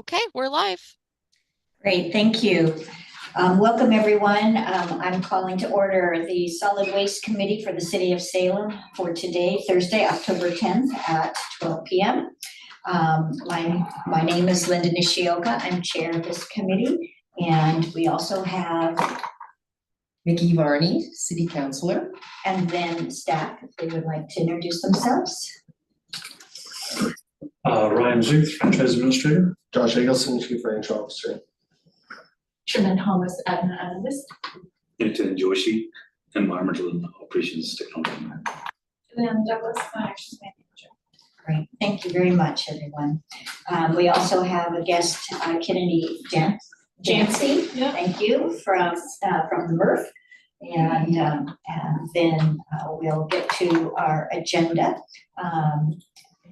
Okay, we're live. Great, thank you. Welcome, everyone. I'm calling to order the Solid Waste Committee for the City of Salem for today, Thursday, October 10th at 12 p.m. My name is Linda Nishioka. I'm chair of this committee, and we also have Mickey Varney, City Councilor. And then staff, if they would like to introduce themselves. Ryan Zuth, Franchise Administrator. Josh Eggleston, Chief Financial Officer. Sherman Thomas, Admin Analyst. Nitin Joshi, Environmental Operations Technology. And Douglas, Actions Manager. Great, thank you very much, everyone. We also have a guest, Kennedy Jancy. Yeah. Thank you, from the MRF. And then we'll get to our agenda.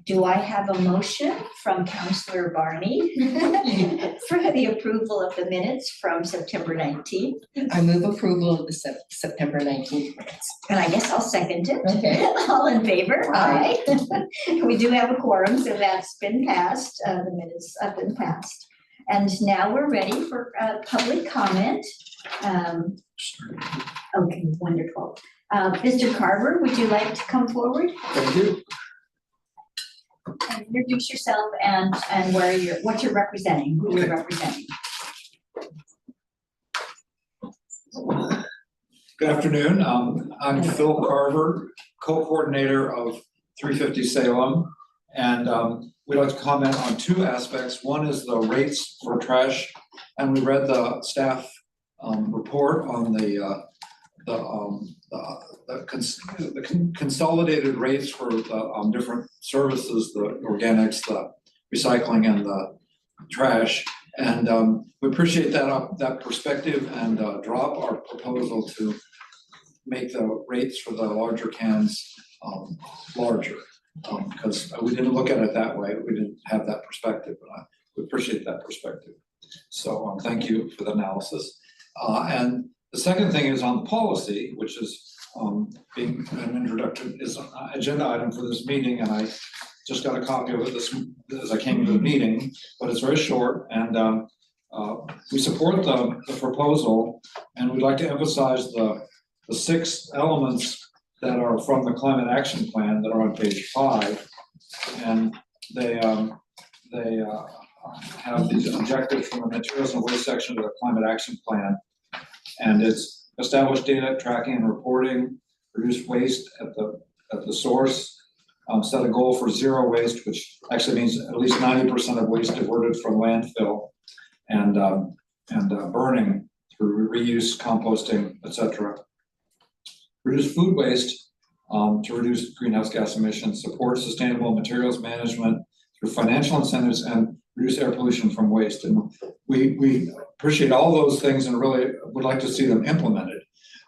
Do I have a motion from Councillor Barney for the approval of the minutes from September 19th? I move approval of the September 19th minutes. And I guess I'll second it. Okay. All in favor? Aye. We do have a quorum, so that's been passed. The minutes have been passed. And now we're ready for public comment. Okay, wonderful. Mr. Carver, would you like to come forward? Thank you. And introduce yourself and what you're representing, who you're representing. Good afternoon. I'm Phil Carver, co-coordinator of 350 Salem, and we'd like to comment on two aspects. One is the rates for trash, and we read the staff report on the consolidated rates for the different services, the organics, the recycling, and the trash. And we appreciate that perspective and drop our proposal to make the rates for the larger cans larger, because we didn't look at it that way. We didn't have that perspective, but we appreciate that perspective. So thank you for the analysis. And the second thing is on the policy, which is being an introduction, is an agenda item for this meeting, and I just got a copy of it as I came to the meeting, but it's very short, and we support the proposal, and we'd like to emphasize the 6 elements that are from the Climate Action Plan that are on page 5, and they have these objectives from the Materials and Waste section of the Climate Action Plan. And it's establish data tracking and reporting, reduce waste at the source, set a goal for zero waste, which actually means at least 90% of waste diverted from landfill and burning through reuse, composting, etc. Reduce food waste to reduce greenhouse gas emissions, support sustainable materials management through financial incentives, and reduce air pollution from waste. And we appreciate all those things and really would like to see them implemented.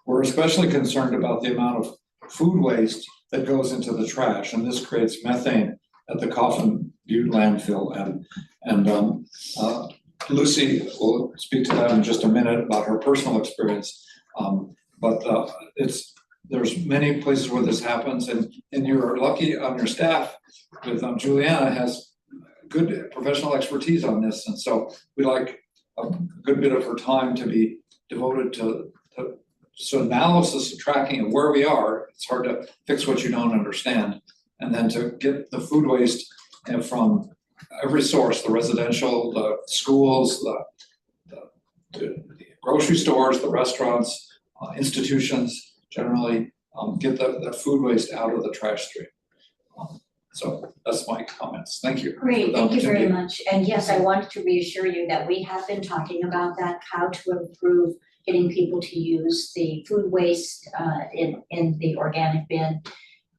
We're especially concerned about the amount of food waste that goes into the trash, and this creates methane at the Coffin Butte landfill. And Lucy will speak to that in just a minute about her personal experience. But there's many places where this happens, and you're lucky on your staff with Juliana has good professional expertise on this, and so we like a good bit of her time to be devoted to analysis and tracking of where we are. It's hard to fix what you don't understand, and then to get the food waste from every source, the residential, the schools, the grocery stores, the restaurants, institutions, generally get the food waste out of the trash stream. So that's my comments. Thank you. Great, thank you very much. And yes, I wanted to reassure you that we have been talking about that, how to improve getting people to use the food waste in the organic bin.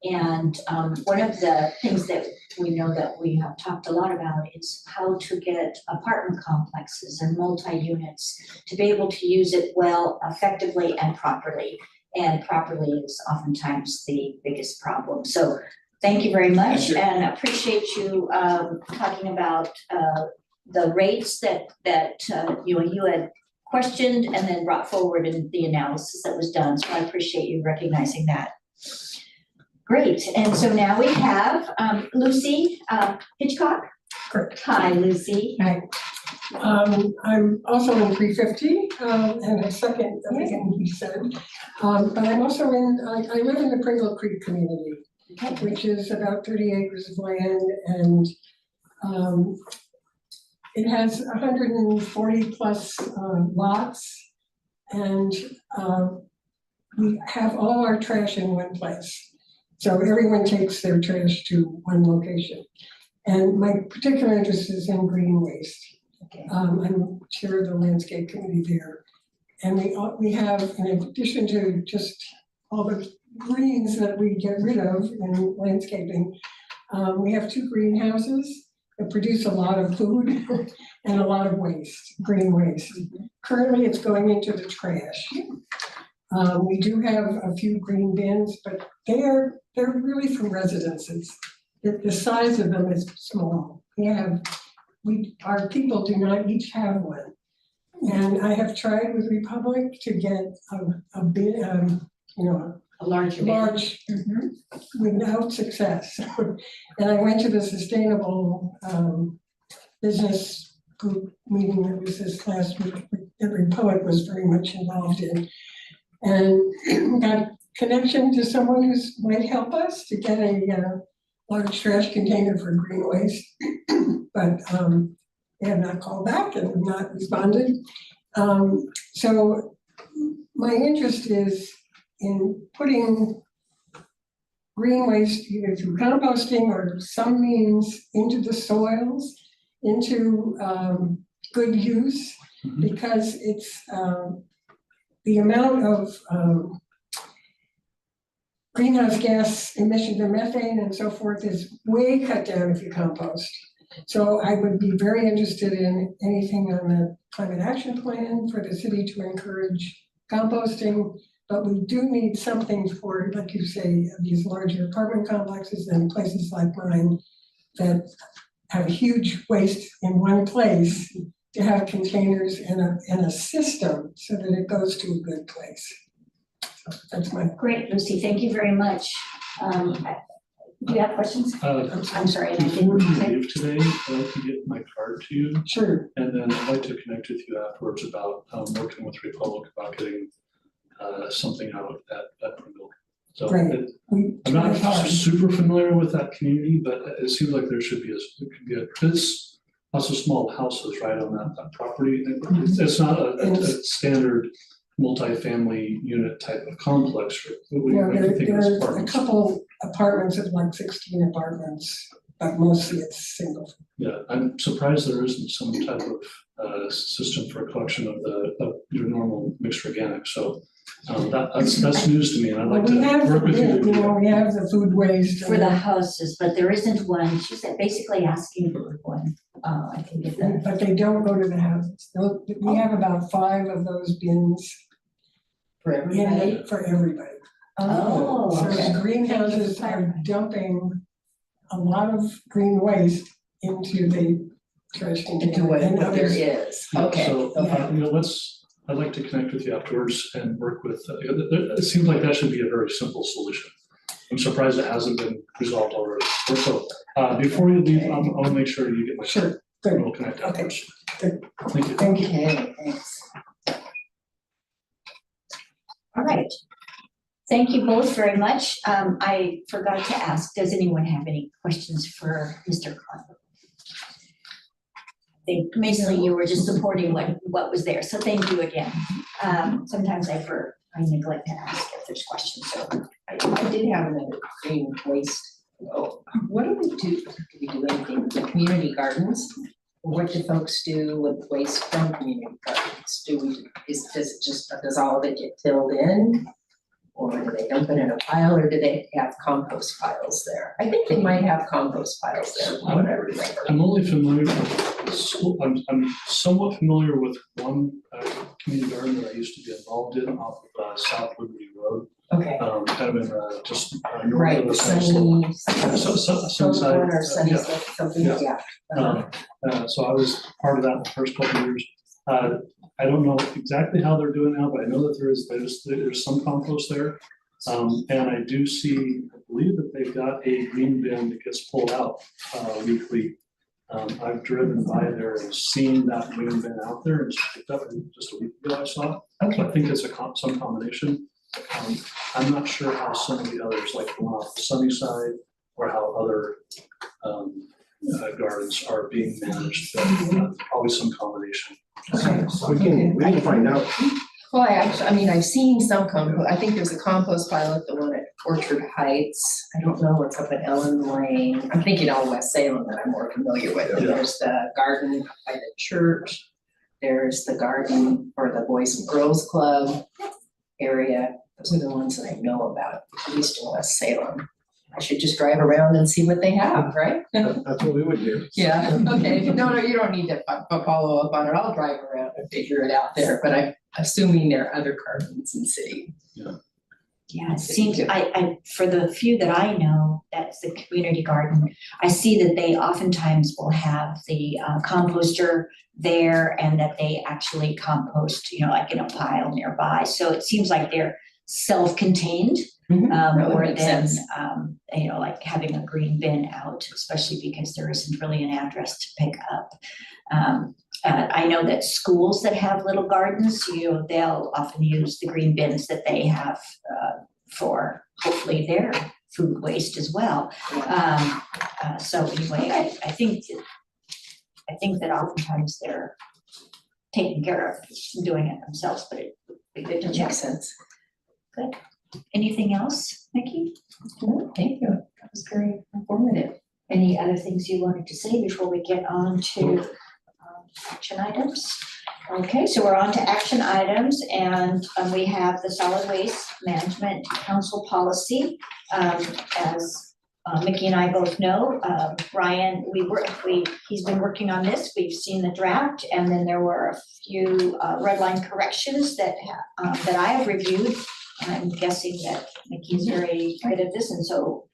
And one of the things that we know that we have talked a lot about is how to get apartment complexes and multi-units to be able to use it well, effectively, and properly. And properly is oftentimes the biggest problem. So thank you very much, and appreciate you talking about the rates that you had questioned and then brought forward in the analysis that was done. So I appreciate you recognizing that. Great, and so now we have Lucy Hitchcock. Correct. Hi, Lucy. Hi. I'm also in 350, and I second everything he said. But I'm also I live in the Pringle Creek community, which is about 30 acres of land, and it has 140 plus lots, and we have all our trash in one place. So everyone takes their trash to one location. And my particular interest is in green waste. Okay. I'm chair of the landscape committee there. And we have, in addition to just all the greens that we get rid of in landscaping, we have 2 greenhouses that produce a lot of food and a lot of waste, green waste. Currently, it's going into the trash. We do have a few green bins, but they're really from residences. The size of them is small. Our people do not each have one. And I have tried with Republic to get a bit, A larger bin. large, without success. And I went to the sustainable business group meeting that was this last week that Republic was very much involved in. And got connection to someone who might help us to get a large trash container for green waste. But they have not called back and have not responded. So my interest is in putting green waste either through composting or some means into the soils, into good use, because it's the amount of greenhouse gas emissions and methane and so forth is way cut down if you compost. So I would be very interested in anything on the climate action plan for the city to encourage composting. But we do need something for, like you say, these larger apartment complexes and places like mine that have huge waste in one place, to have containers and a system so that it goes to a good place. So that's my. Great, Lucy, thank you very much. Do you have questions? I'm sorry. I Before didn't you say- leave today, I'd like to get my card to you, Sure. and then I'd like to connect with you afterwards about working with Republic about getting something out at Pringle. So Great. I'm not super familiar with that community, but it seems like there should be it's lots of small houses right on that property. It's not a standard multifamily unit type of complex. Well, there's a couple apartments, of like 16 apartments, but mostly it's single. Yeah, I'm surprised there isn't some type of system for collection of your normal mixed organic. So that's news to me, and I'd like to We have, work with you. we have the food waste. For the houses, but there isn't one. She said basically asking for one. I can get that. But they don't go to the houses. We have about 5 of those bins For everybody? for everybody. Oh, So okay. the greenhouses are dumping a lot of green waste into the trash container. Into what and there others- is, Yeah, okay. So, I'd like to connect with you afterwards and work with, it seems like that should be a very simple solution. I'm surprised it hasn't been resolved already. So, before you leave, I want to make sure you get my. Sure, good. We'll connect Okay. afterwards. Good. Thank you. Thank you. Okay, thanks. All right. Thank you both very much. I forgot to ask, does anyone have any questions for Mr. Conlon? I think basically you were just supporting what was there, so thank you again. Sometimes I neglect to ask if there's questions, so. I did have another green waste. Oh, what do we do? Do we do anything with the community gardens? What do folks do with waste from community gardens? Does all of it get filled in? Or do they dump it in a pile, or do they have compost piles there? I think they might have compost piles there, from what I remember. I'm only familiar with, I'm somewhat familiar with one community garden that I used to be involved in off of South Liberty Road. Okay, Kind of in just north right, of the sunny, Sunside. or sunny, Yeah. something, Yeah. yeah. So I was part of that in the first couple of years. I don't know exactly how they're doing now, but I know that there's some compost there. And I believe that they've got a green bin that gets pulled out weekly I've driven by there and seen that green bin out there and just picked up, and just a week ago I saw it. So I think it's some combination. I'm not sure how some of the others, like the one off the sunny side, or how other gardens are being managed, but probably some combination. Okay. We can find out. Well, I've seen some compost, I think there's a compost pile at the one at Orchard Heights. I don't know what's up at Ellen Lane. I'm thinking all West Salem that I'm more familiar with. Yeah. There's the garden by the church. There's the garden for the Boys and Girls Club area. Those are the ones that I know about, at least in West Salem. I should just drive around and see what they have, right? That's what we would do. Yeah, okay. No, you don't need to follow up on it. I'll drive around and figure it out there, but I'm assuming there are other gardens in city. Yeah, it seems, I, for the few that I know, that's the community garden, I see that they oftentimes will have the composter there and that they actually compost, like in a pile nearby. So it seems like they're self-contained, That would more make than, sense. like having a green bin out, especially because there isn't really an address to pick up. I know that schools that have little gardens, they'll often use the green bins that they have for hopefully their food waste as well. So anyway, I think that oftentimes they're taking care of doing it themselves, but it would be good to That check. makes sense. Anything else, Nikki? No, thank you. That was very informative. Any other things you wanted to say before we get on to action items? Okay, so we're on to action items, and we have the Solid Waste Management Council policy. As Mickey and I both know, Ryan, he's been working on this. We've seen the draft, and then there were a few red line corrections that I have reviewed. I'm guessing that Mickey's very good at this, and so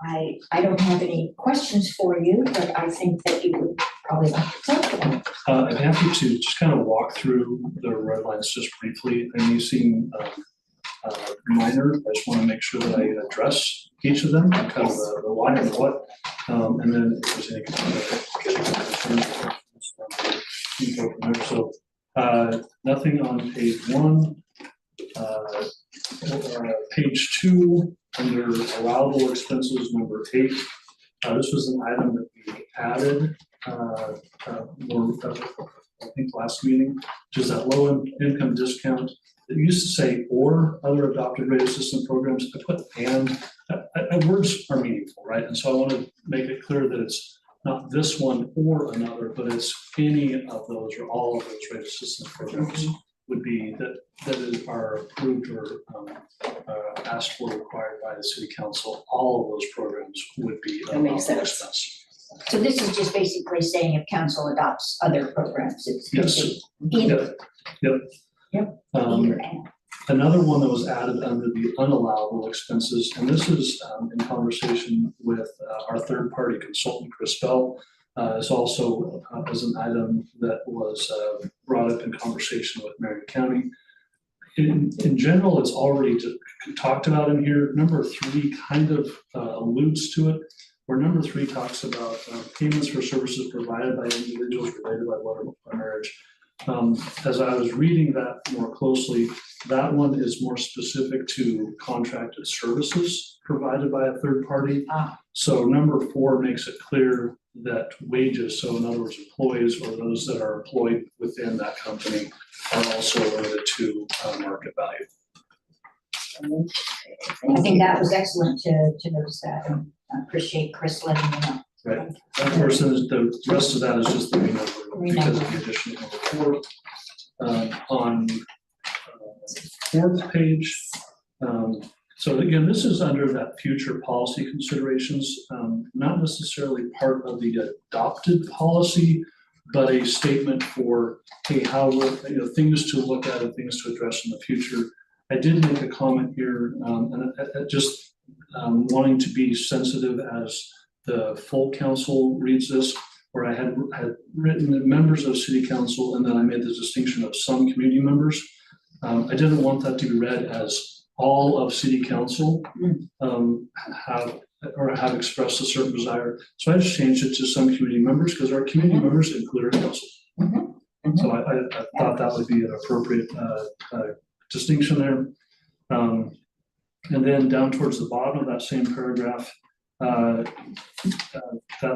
I don't have any questions for you, but I think that you would probably like to talk about it. I'm happy to just kind of walk through the red lines just briefly. I may seem minor. I just want to make sure that I address each of them, kind of the why and the what, and then if there's any concerns, we can go from there. So nothing on page 1. Page 2, under allowable expenses, number 8. This was an item that we added I think last meeting, which is that low income discount. It used to say or other adopted rate assistance programs. I put and. Words are meaningful, right? And so I want to make it clear that it's not this one or another, but it's any of those or all of those rate assistance programs would be that are approved or asked for, required by the city council. All of those programs would be That makes allowable sense. expense. So this is just basically saying if council adopts other programs, it's Yes. either, Yep. either and. Another one that was added under the unallowable expenses, and this is in conversation with our third-party consultant, Chris Bell, is also as an item that was brought up in conversation with Marion County. In general, it's already talked about in here. Number 3 kind of alludes to it, where number 3 talks about payments for services provided by individuals related by blood or marriage. As I was reading that more closely, that one is more specific to contracted services provided by a third party. So number 4 makes it clear that wages, so in other words, employees or those that are employed within that company are also limited to market value. I think that was excellent to notice that, and I appreciate Chris letting me know. Right, that person is, the rest of that is just the renumber because of the additional number 4. On 4th page, so again, this is under that future policy considerations, not necessarily part of the adopted policy, but a statement for, hey, how, things to look at and things to address in the future. I did make a comment here, and just wanting to be sensitive as the full council reads this, where I had written the members of city council, and then I made the distinction of some community members. I didn't want that to be read as all of city council have or have expressed a certain desire. So I just changed it to some community members, because our community members include our council. So I thought that would be an appropriate distinction there. And then down towards the bottom of that same paragraph, that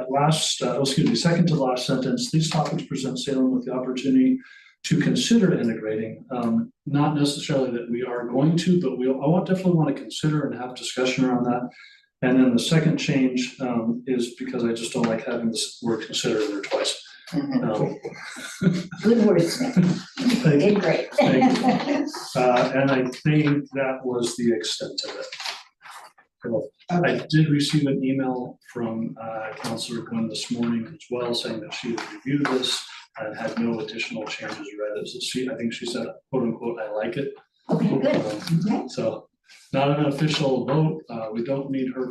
last, second to last sentence, these topics present Salem with the opportunity to consider integrating, not necessarily that we are going to, but definitely want to consider and have discussion around that. And then the second change is because I just don't like having this word consider in there twice. Good wordsmith. Thank you. Did great. Thank you. And I think that was the extent of it. So I did receive an email from Councilor Gwynn this morning as well, saying that she had reviewed this and had no additional changes read it. So I think she said, quote unquote, I like it. Okay, good. So not an official vote. We don't need her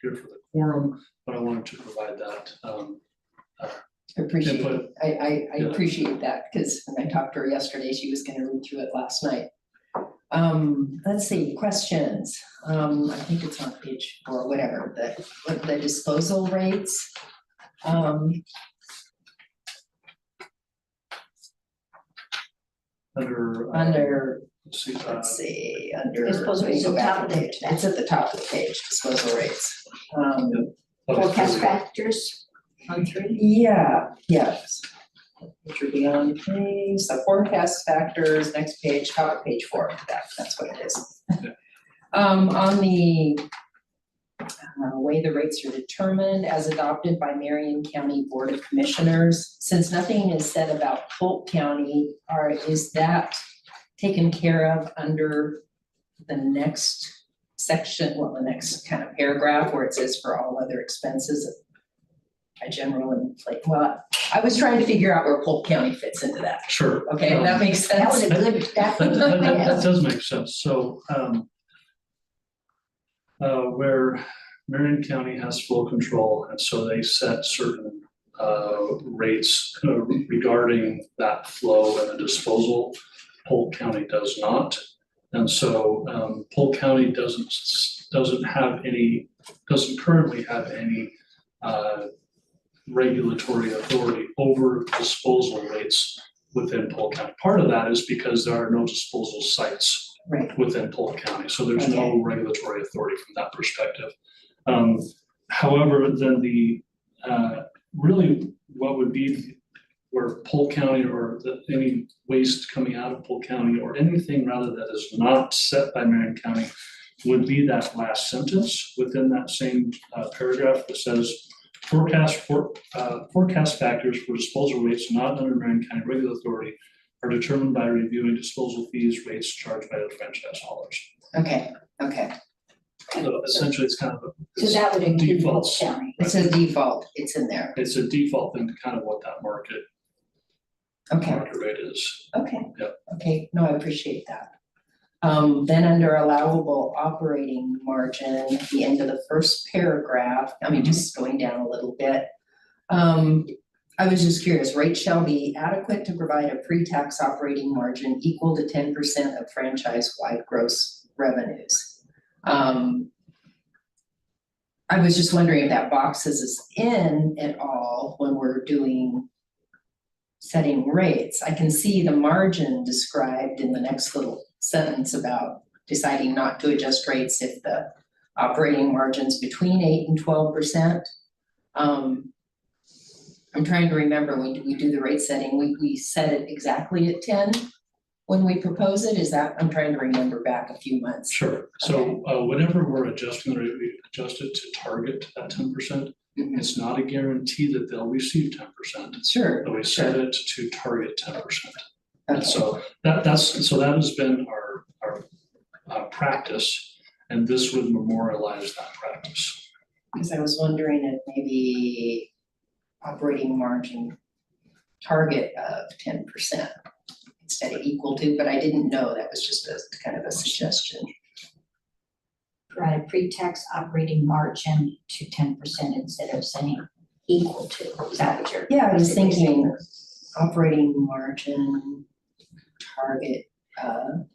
here for the quorum, but I wanted to provide that. Appreciate Input. it. I Yeah. appreciate that, because when I talked to her yesterday, she was gonna read through it last night. Let's see, questions. I think it's on page 4, whatever, the disposal rates. Under, Let's see, let's see, under. Disposal let me rates go at the back top a of the page. page. It's at the top of the page, disposal rates. Forecast factors on 3. Yeah, yes. Which would be on page, so forecast factors, next page, top of page 4, that's what it is. On the way the rates are determined as adopted by Marion County Board of Commissioners, since nothing is said about Polk County, is that taken care of under the next section, well, the next kind of paragraph where it says for all other expenses by general inflation? Well, I was trying to figure out where Polk County fits into that. Sure. Okay, that makes That was sense. a good, that That does make sense. So, where Marion County has full control, and so they set certain rates regarding that flow and the disposal. Polk County does not, and so Polk County doesn't currently have any regulatory authority over disposal rates within Polk County. Part of that is because there are no disposal sites Right. within Polk County, so there's no Okay. regulatory authority from that perspective. However, then really what would be where Polk County or any waste coming out of Polk County or anything rather that is not set by Marion County would be that last sentence within that same paragraph that says forecast factors for disposal rates not under Marion County regular authority are determined by reviewing disposal fees rates charged by the franchise haulers. Okay, So essentially, it's kind of So that would include Polk defaults. County. it's a default, it's in there. It's a default into kind of what that market Okay, rate is. okay. Yep. Okay, no, I appreciate that. Then under allowable operating margin, at the end of the first paragraph, I mean, just going down a little bit. I was just curious, rates shall be adequate to provide a pre-tax operating margin equal to 10% of franchise-wide gross revenues. I was just wondering if that box is in at all when we're doing setting rates. I can see the margin described in the next little sentence about deciding not to adjust rates if the operating margin's between 8 and 12%. I'm trying to remember, when we do the rate setting, we set it exactly at 10 when we propose it. Is that, I'm trying to remember back a few months. Sure. So whenever we're adjusting the rate, we adjust it to target that 10%. Mhm. It's not a guarantee that they'll receive 10%, Sure, but we set it to target 10%. And okay, so that has been our practice, and this would memorialize that practice. because I was wondering if maybe operating margin target of 10% instead of equal to, but I didn't know, that was just a kind of a suggestion. Provide a pre-tax operating margin to 10% instead of saying equal to. Is that what you're? Yeah, I was basically saying? thinking operating margin target,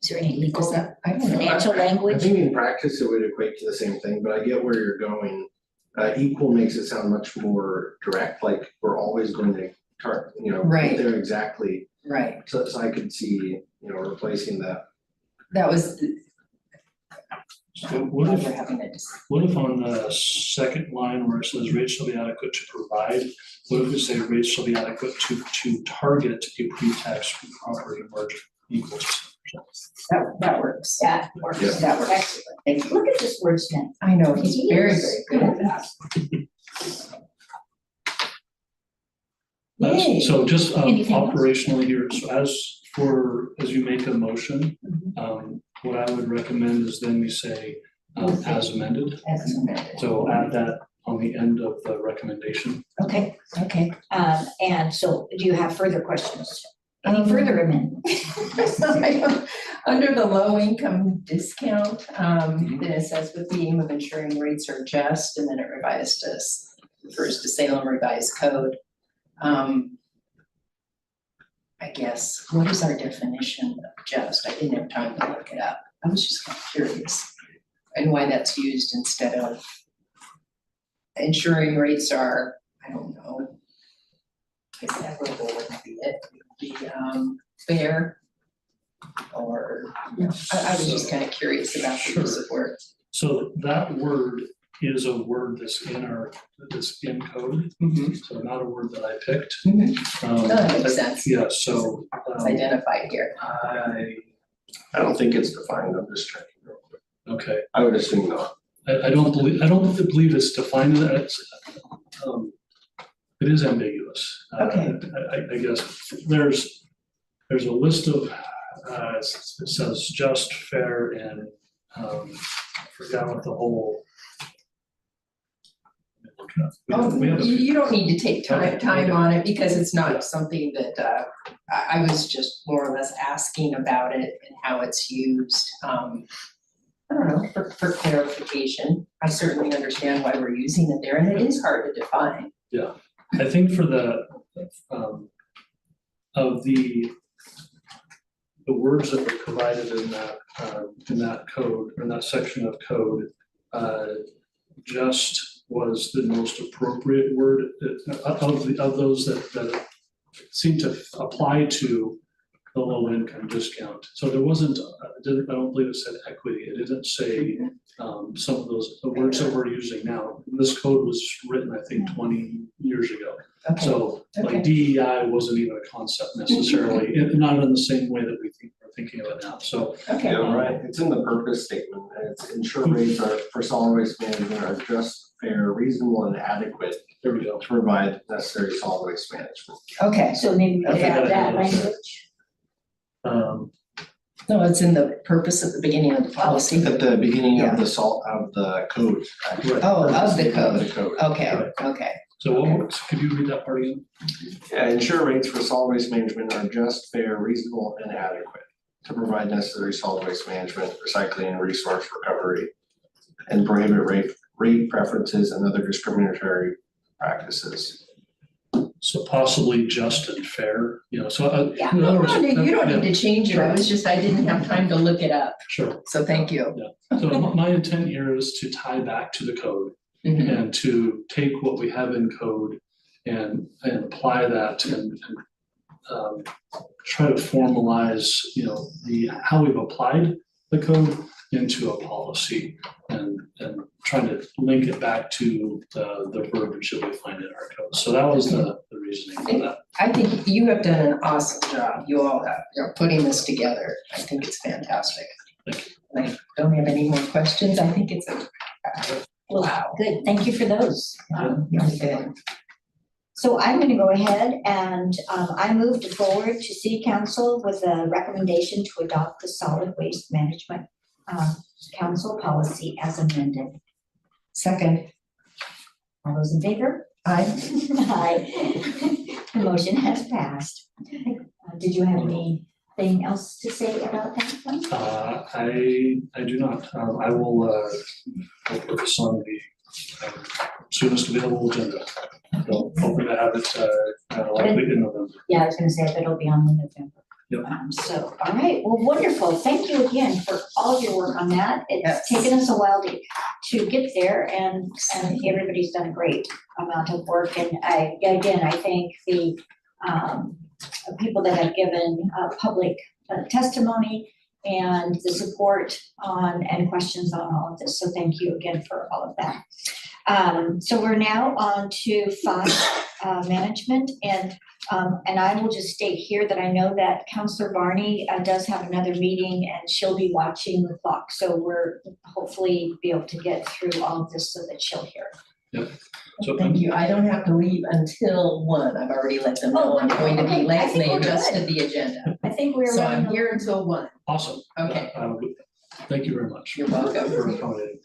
Is there any is legal that, I don't know. financial I language? think in practice it would equate to the same thing, but I get where you're going. Equal makes it sound much more direct, like we're always going to Right. get there exactly. Right, So I could see, replacing that. that was, So what we're if, having a what if on the second line where it says rates shall be adequate to provide, what if we say rates shall be adequate to target a pre-tax operating margin equal to? that works. That works. Yeah. That works. Excellent. Thank you. Look at this wordsmith. I know, he's He very, is. very good at that. Yay. So just Anything else? operationally here, so as you make a motion, what I would recommend is then we say as amended. As amended. So add that on the end of the recommendation. Okay, Okay. and so do you have further questions? Any further amendments? Under the low income discount, then it says with the aim of ensuring rates are just, and then it refers to Salem Revised Code. I guess, what is our definition of just? I didn't have time to look it up. I was just kind of curious. And why that's used instead of ensuring rates are, I don't know. I guess equitable wouldn't be it. It would be fair. Or, I was just kind of curious about the use of words. So that word is a word that's in code, so not a word that I picked. That makes sense. Yeah, so. It's identified here. I don't think it's defined, I'm just checking real quick. Okay, I would assume not. I don't believe it's defined as, it is ambiguous. Okay. I guess there's a list of, it says just, fair, and, I forgot what the whole. We have a few- You don't need to take time on it because it's not something that, I was just more or less asking about it and how it's used. I don't know, for clarification. I certainly understand why we're using it there and it is hard to define. I think for the, of the words that were provided in that code, or in that section of code, just was the most appropriate word of those that seem to apply to the low income discount. So there wasn't, I don't believe it said equity. It didn't say some of the words that we're using now. This code was written, I think, 20 years ago. Okay, So okay. like DEI wasn't even a concept necessarily, not in the same way that we're thinking of it now. So Okay, Yeah, right, it's in the purpose statement, and it's ensure rates are for solid waste management are just, fair, reasonable, and adequate there we go. to provide necessary solid waste management. okay. So maybe we could Okay. add that language. No, it's in the purpose at the beginning of the policy. At the beginning Yeah. of the code, actually. Oh, of the Purpose statement code. of the code. Okay, okay. So could you read that part again? Yeah, ensure rates for solid waste management are just, fair, reasonable, and adequate to provide necessary solid waste management, recycling, and resource recovery, and prohibit rate preferences and other discriminatory practices. So possibly just and fair, so. Yeah. In other words, You don't yeah, need to change it. I was just, I didn't have time to look it up. Sure. So thank you. So my intent here is to tie back to the code Mhm. and to take what we have in code and apply that and try to formalize, how we've applied the code into a policy and try to link it back to the verbiage that we find in our code. So that was the reasoning for that. I think you have done an awesome job. You all have, putting this together. I think it's fantastic. Thank And I don't have any more questions. I think it's Well, wow. good, thank you for those. Really good. So I'm gonna go ahead and I moved forward to City Council with a recommendation to adopt the solid waste management council policy as amended. Second, All those in favor? I, Aye. The motion has passed. Did you have anything else to say about that one? I do not. I will I'll put this on the soonest available agenda. So hoping to have it likely in November. Yeah, I was gonna say, but it'll be on the November. Yep. So, all right, well, wonderful. Thank you again for all of your work on that. Yes. It's taken us a while to get there and everybody's done a great amount of work. And I thank the people that have given public testimony and the support on and questions on all of this. So thank you again for all of that. So we're now on to fund management and I will just state here that I know that Counselor Barney does have another meeting and she'll be watching the clock. So we're hopefully be able to get through all of this so that she'll hear. So Thank you. I don't have to leave until 1. I've already let them know I'm going to be Okay, I late and think they we're good. adjusted the agenda. I think we're So running I'm here until 1. awesome. Okay. Thank you very much. You're welcome. For accommodating.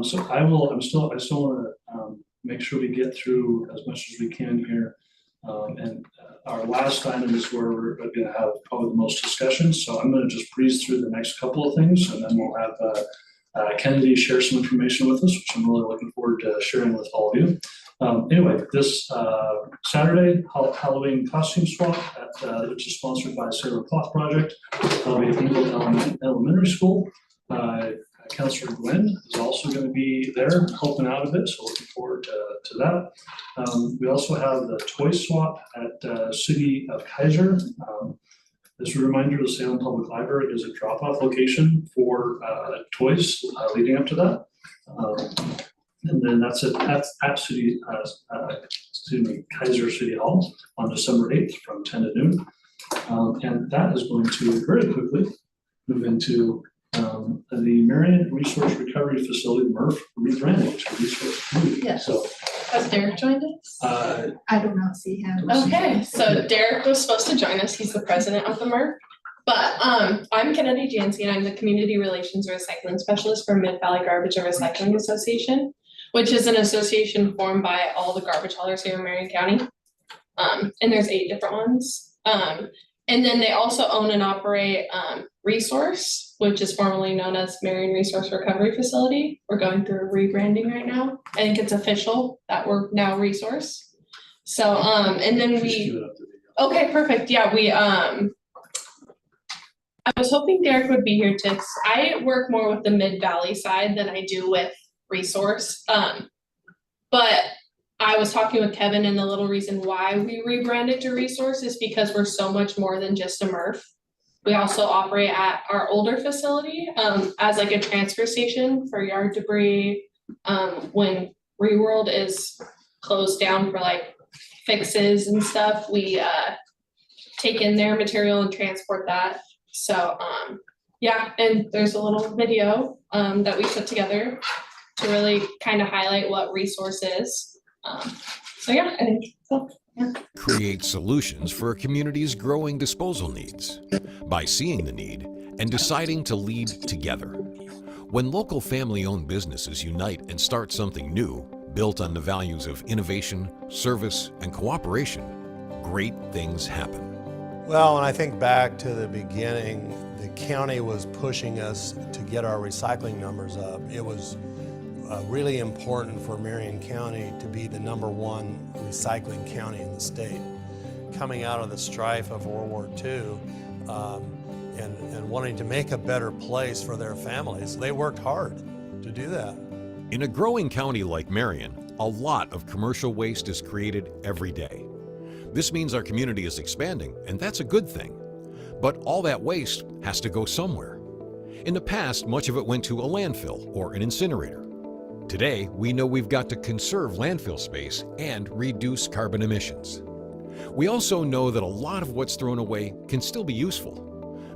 So I still wanna, make sure we get through as much as we can here. Our last item is where we're gonna have probably the most discussion, so I'm gonna just breeze through the next couple of things, and then we'll have Kennedy share some information with us, which I'm really looking forward to sharing with all of you. Anyway, this Saturday, Halloween costume swap, which is sponsored by Sailor Cloth Project, that'll be at Eagle Elementary School. Councilor Gwen is also going to be there helping out a bit, so looking forward to that. We also have the toy swap at City of Kaiser. As a reminder, the Salem Public Library is a drop-off location for toys leading up to that. And then that's at City, Kaiser City Hall on December 8th from 10 to noon. And that is going to very quickly move into the Marion Resource Recovery Facility, MRF, rebranding to Resource Community. Yes. So, Has Derek joined us? I do not see him. Okay, so Derek was supposed to join us. He's the president of the MERP. But I'm Kennedy Jancy and I'm the Community Relations Recycling Specialist for Mid-Valley Garbage and Recycling Association, which is an association formed by all the garbage haulers here in Marion County. And there's 8 different ones. And then they also own and operate Resource, which is formerly known as Marion Resource Recovery Facility. We're going through a rebranding right now. I think it's official that we're now Resource. So, and then just give it up to the- okay, perfect. Yeah, I was hoping Derek would be here too. I work more with the Mid-Valley side than I do with Resource. But I was talking with Kevin and the little reason why we rebranded to Resource is because we're so much more than just a MRF. We also operate at our older facility as like a transfer station for yard debris. When ReWorld is closed down for like fixes and stuff, we take in their material and transport that. So yeah, and there's a little video that we put together to really kind of highlight what Resource is. So yeah, I think so. Yeah. Create solutions for a community's growing disposal needs by seeing the need and deciding to lead together. When local family-owned businesses unite and start something new, built on the values of innovation, service, and cooperation, great things happen. Well, when I think back to the beginning, the county was pushing us to get our recycling numbers up. It was really important for Marion County to be the #1 recycling county in the state. Coming out of the strife of World War II and wanting to make a better place for their families, they worked hard to do that. In a growing county like Marion, a lot of commercial waste is created every day. This means our community is expanding, and that's a good thing. But all that waste has to go somewhere. In the past, much of it went to a landfill or an incinerator. Today, we know we've got to conserve landfill space and reduce carbon emissions. We also know that a lot of what's thrown away can still be useful.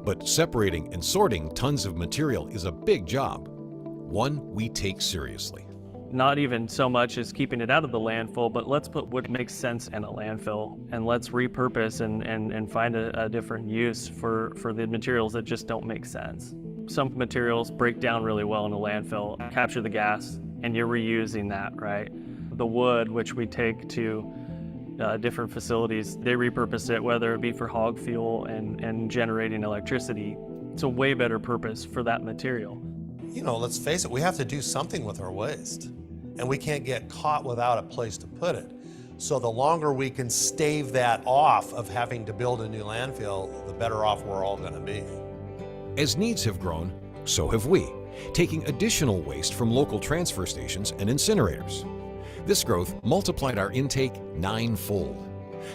But separating and sorting tons of material is a big job, one we take seriously. Not even so much as keeping it out of the landfill, but let's put what makes sense in a landfill and let's repurpose and find a different use for the materials that just don't make sense. Some materials break down really well in a landfill, capture the gas, and you're reusing that, right? The wood, which we take to different facilities, they repurpose it, whether it be for hog fuel and generating electricity. It's a way better purpose for that material. You know, let's face it, we have to do something with our waste. And we can't get caught without a place to put it. So the longer we can stave that off of having to build a new landfill, the better off we're all gonna be. As needs have grown, so have we, taking additional waste from local transfer stations and incinerators. This growth multiplied our intake 9-fold.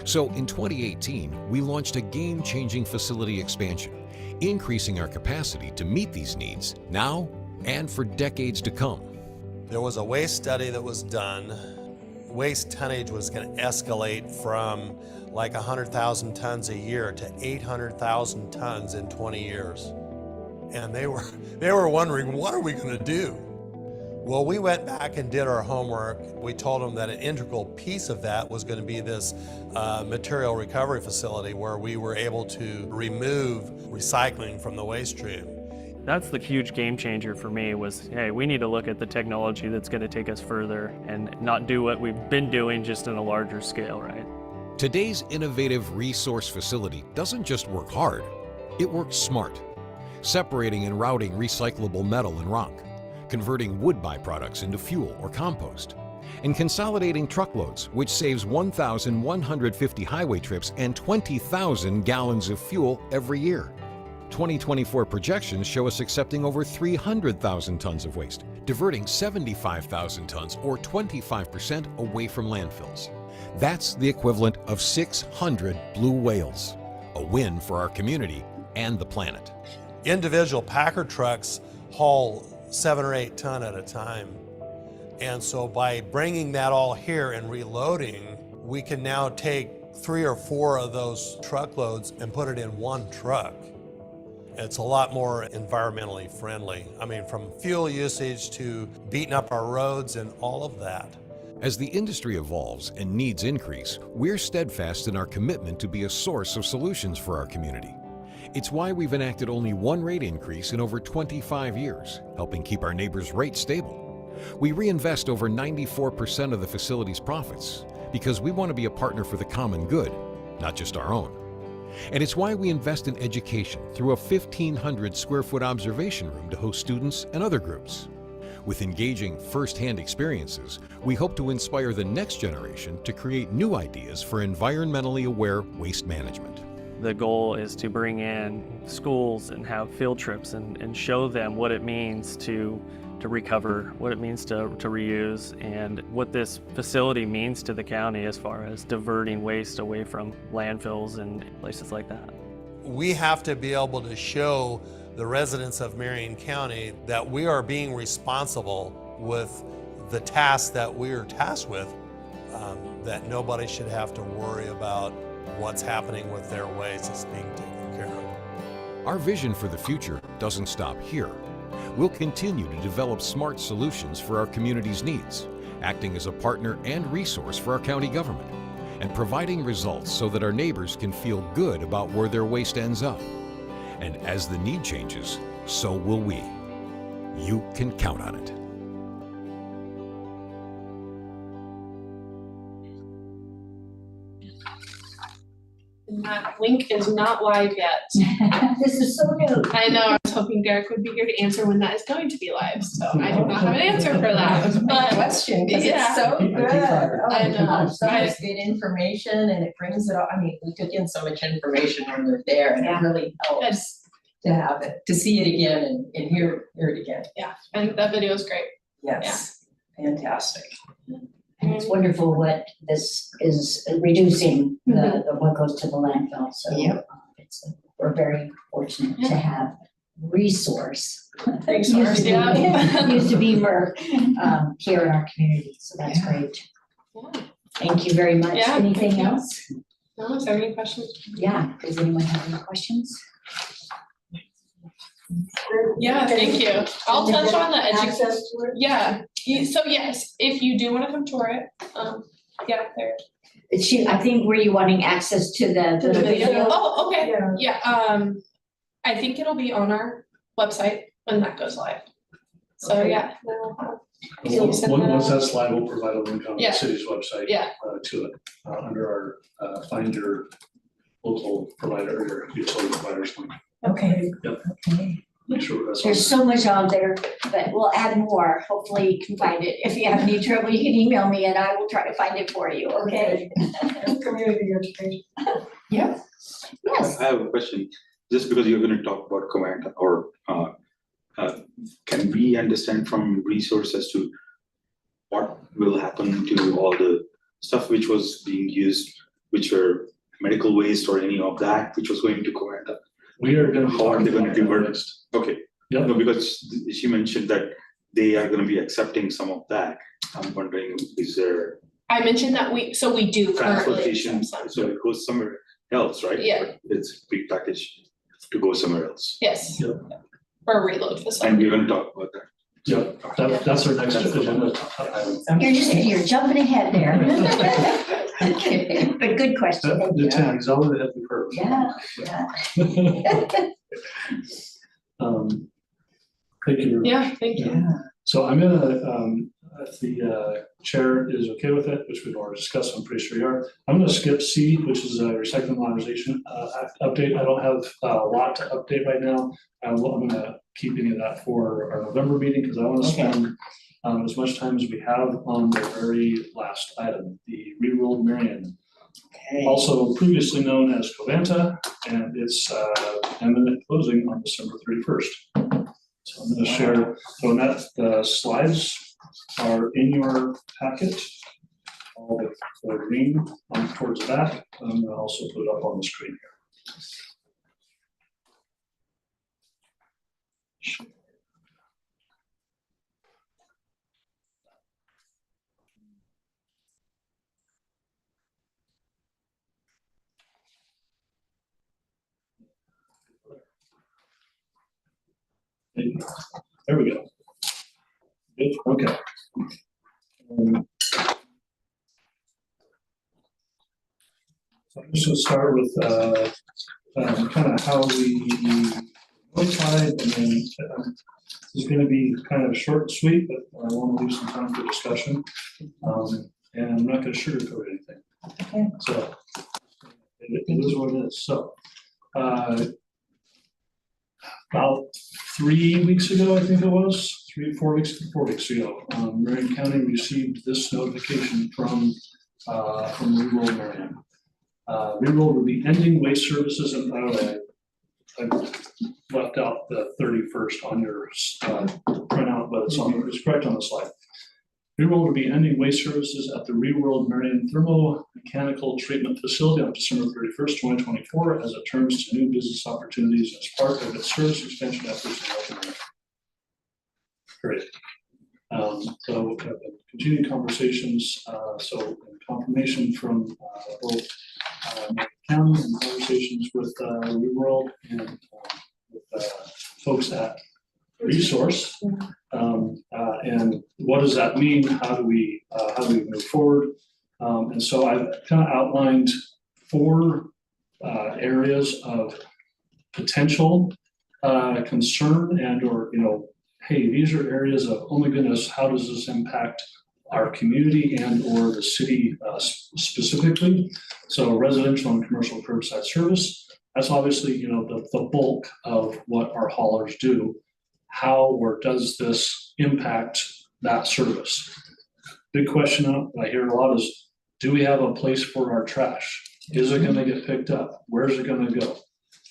So in 2018, we launched a game-changing facility expansion, increasing our capacity to meet these needs now and for decades to come. There was a waste study that was done. Waste tonnage was going to escalate from like 100,000 tons a year to 800,000 tons in 20 years. And they were wondering, what are we going to do? Well, we went back and did our homework. We told them that an integral piece of that was going to be this material recovery facility where we were able to remove recycling from the waste stream. That's the huge game changer for me was, hey, we need to look at the technology that's going to take us further and not do what we've been doing just in a larger scale, right? Today's innovative resource facility doesn't just work hard, it works smart, separating and routing recyclable metal and rock, converting wood byproducts into fuel or compost, and consolidating truckloads, which saves 1,150 highway trips and 20,000 gallons of fuel every year. 2024 projections show us accepting over 300,000 tons of waste, diverting 75,000 tons or 25% away from landfills. That's the equivalent of 600 blue whales, a win for our community and the planet. Individual Packer trucks haul 7 or 8 ton at a time. And so by bringing that all here and reloading, we can now take 3 or 4 of those truckloads and put it in one truck. It's a lot more environmentally friendly. I mean, from fuel usage to beating up our roads and all of that. As the industry evolves and needs increase, we're steadfast in our commitment to be a source of solutions for our community. It's why we've enacted only one rate increase in over 25 years, helping keep our neighbors' rates stable. We reinvest over 94% of the facility's profits because we want to be a partner for the common good, not just our own. And it's why we invest in education through a 1,500 square foot observation room to host students and other groups. With engaging first-hand experiences, we hope to inspire the next generation to create new ideas for environmentally aware waste management. The goal is to bring in schools and have field trips and show them what it means to recover, what it means to reuse, and what this facility means to the county as far as diverting waste away from landfills and places like that. We have to be able to show the residents of Marion County that we are being responsible with the task that we are tasked with, that nobody should have to worry about what's happening with their waste. It's being taken care of. Our vision for the future doesn't stop here. We'll continue to develop smart solutions for our community's needs, acting as a partner and resource for our county government, and providing results so that our neighbors can feel good about where their waste ends up. And as the need changes, so will we. You can count on it. And that link is not live yet. This is so new. I know, I was hoping Derek would be here to answer when that is going to be live, so I do not have an answer for that, but Question, because yeah. it's so good. Oh, I know. So much good information and it brings it all, I mean, we took in so much information when we were there and it Yeah. really helps to have it, to see it again and hear it again. yeah, and that video is great. Yes, fantastic. And it's wonderful what this is reducing, the what goes to the landfill, so. Yep. We're very fortunate to have resource. Resource, yeah. Used to be MERC, here in our community, so that's great. Yeah. Thank you very much. Yeah, thank Anything you. else? No, is there any questions? Yeah, does anyone have any questions? Yeah, thank you. I'll touch on the Access to it? Yeah, so yes, if you do wanna come tour it, yeah, there. I think were you wanting access to the To the video? Oh, okay, Yeah. yeah, I think it'll be on our website when that goes live. So, Okay. yeah. Can you send Once that? that's live, we'll provide a link on Yeah. the city's website. Yeah. To it, under our find your local provider or your utility providers link. Okay. Yep. Okay. make sure that's. There's so much on there, but we'll add more. Hopefully you can find it. If you have any trouble, you can email me and I will try to find it for you, okay? And community education. Yes. Yes. I have a question, just because you're gonna talk about command or can we understand from resources to what will happen to all the stuff which was being used, which were medical waste or any of that, which was going to command? We are gonna be How are talking they gonna about do that it? next. Okay, Yep. no, because she mentioned that they are gonna be accepting some of that. I'm wondering, is there I mentioned that we do currently. transportation, so it goes somewhere else, right? Yeah. But it's prepackaged to go somewhere else. Yes. Yep. For a reload And facility. we're gonna talk about that. Yep, that's our next agenda item. You're jumping ahead there. But good question. Thank The you. 10, he's over the head of the curve. Yeah, Thank you very much. Yeah, thank you. So I'm gonna, if the chair is okay with it, which we've already discussed, I'm pretty sure you are, I'm gonna skip C, which is a recycling modernization update. I don't have a lot to update right now. I'm gonna keep any of that for our November meeting, because I want to spend as much time as we have on the very last item, the Reworld Marion. Also previously known as Covanta, and it's imminent closing on December 31st. So I'm gonna share, so that the slides are in your packet. All the green towards the back. I'm gonna also put it up on the screen here. There we go. Good, okay. So I'm just gonna start with kind of how we notified, and then it's gonna be kind of short and sweet, but I want to leave some time for discussion. And I'm not gonna sugarcoat anything. Okay. So it is what it is. So about 3 weeks ago, I think it was, 4 weeks ago, Marion County received this notification from Reworld Marion. Reworld will be ending waste services, and I left out the 31st on your printout, but it's correct on the slide. Reworld will be ending waste services at the Reworld Marion Thermomechanical Treatment Facility on December 31st, 2024, as it turns to new business opportunities as part of its service expansion efforts in North America. Great. So we've had continued conversations, so confirmation from both county and conversations with Reworld and with folks at Resource. And what does that mean? How do we move forward? And so I've kind of outlined 4 areas of potential concern and or, hey, these are areas of, oh my goodness, how does this impact our community and or the city specifically? So residential and commercial curbside service, that's obviously, the bulk of what our haulers do. How or does this impact that service? Big question I hear a lot is, do we have a place for our trash? Is it gonna get picked up? Where's it gonna go?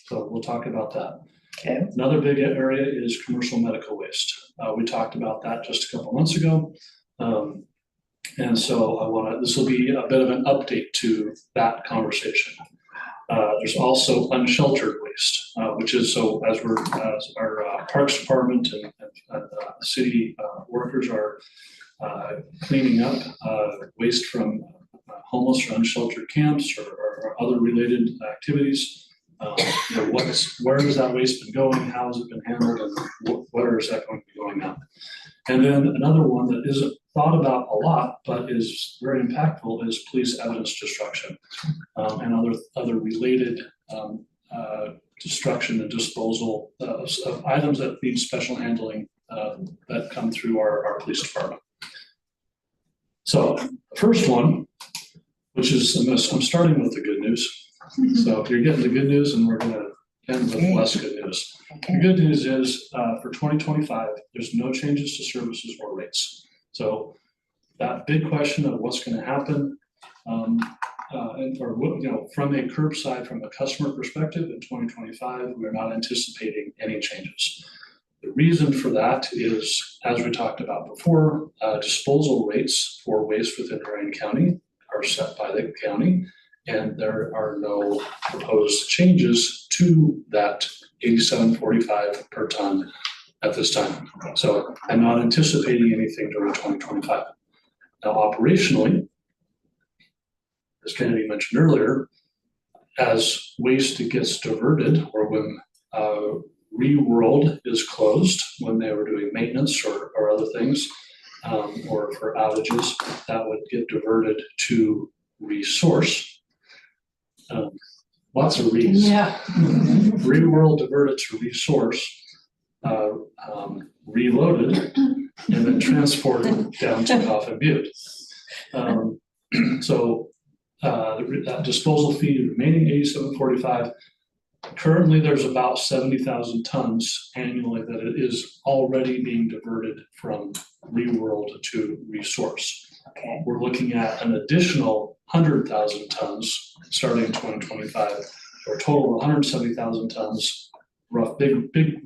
So we'll talk about that. Okay. Another big area is commercial medical waste. We talked about that just a couple months ago. And so this will be a bit of an update to that conversation. There's also unsheltered waste, which is, so as our Parks Department and city workers are cleaning up waste from homeless or unsheltered camps or other related activities. Where has that waste been going? How has it been handled? And where is that going to be going now? And then another one that isn't thought about a lot, but is very impactful, is police evidence destruction and other related destruction and disposal of items that need special handling that come through our police department. So the first one, which is, I'm starting with the good news. So if you're getting the good news, and we're gonna end with less good news. The good news is, for 2025, there's no changes to services or rates. So that big question of what's gonna happen, from a curbside, from a customer perspective in 2025, we're not anticipating any changes. The reason for that is, as we talked about before, disposal rates for waste within Marion County are set by the county, and there are no proposed changes to that 87.45 per ton at this time. So I'm not anticipating anything during 2025. Now, operationally, as Kennedy mentioned earlier, as waste gets diverted, or when ReWorld is closed, when they were doing maintenance or other things, or for outages, that would get diverted to Resource. Lots of re's. Yeah. ReWorld diverted to Resource, reloaded, and then transported down to Coffin Butte. So that disposal fee, remaining 87.45. Currently, there's about 70,000 tons annually that it is already being diverted from ReWorld to Resource. Okay. We're looking at an additional 100,000 tons starting in 2025, for a total of 170,000 tons, big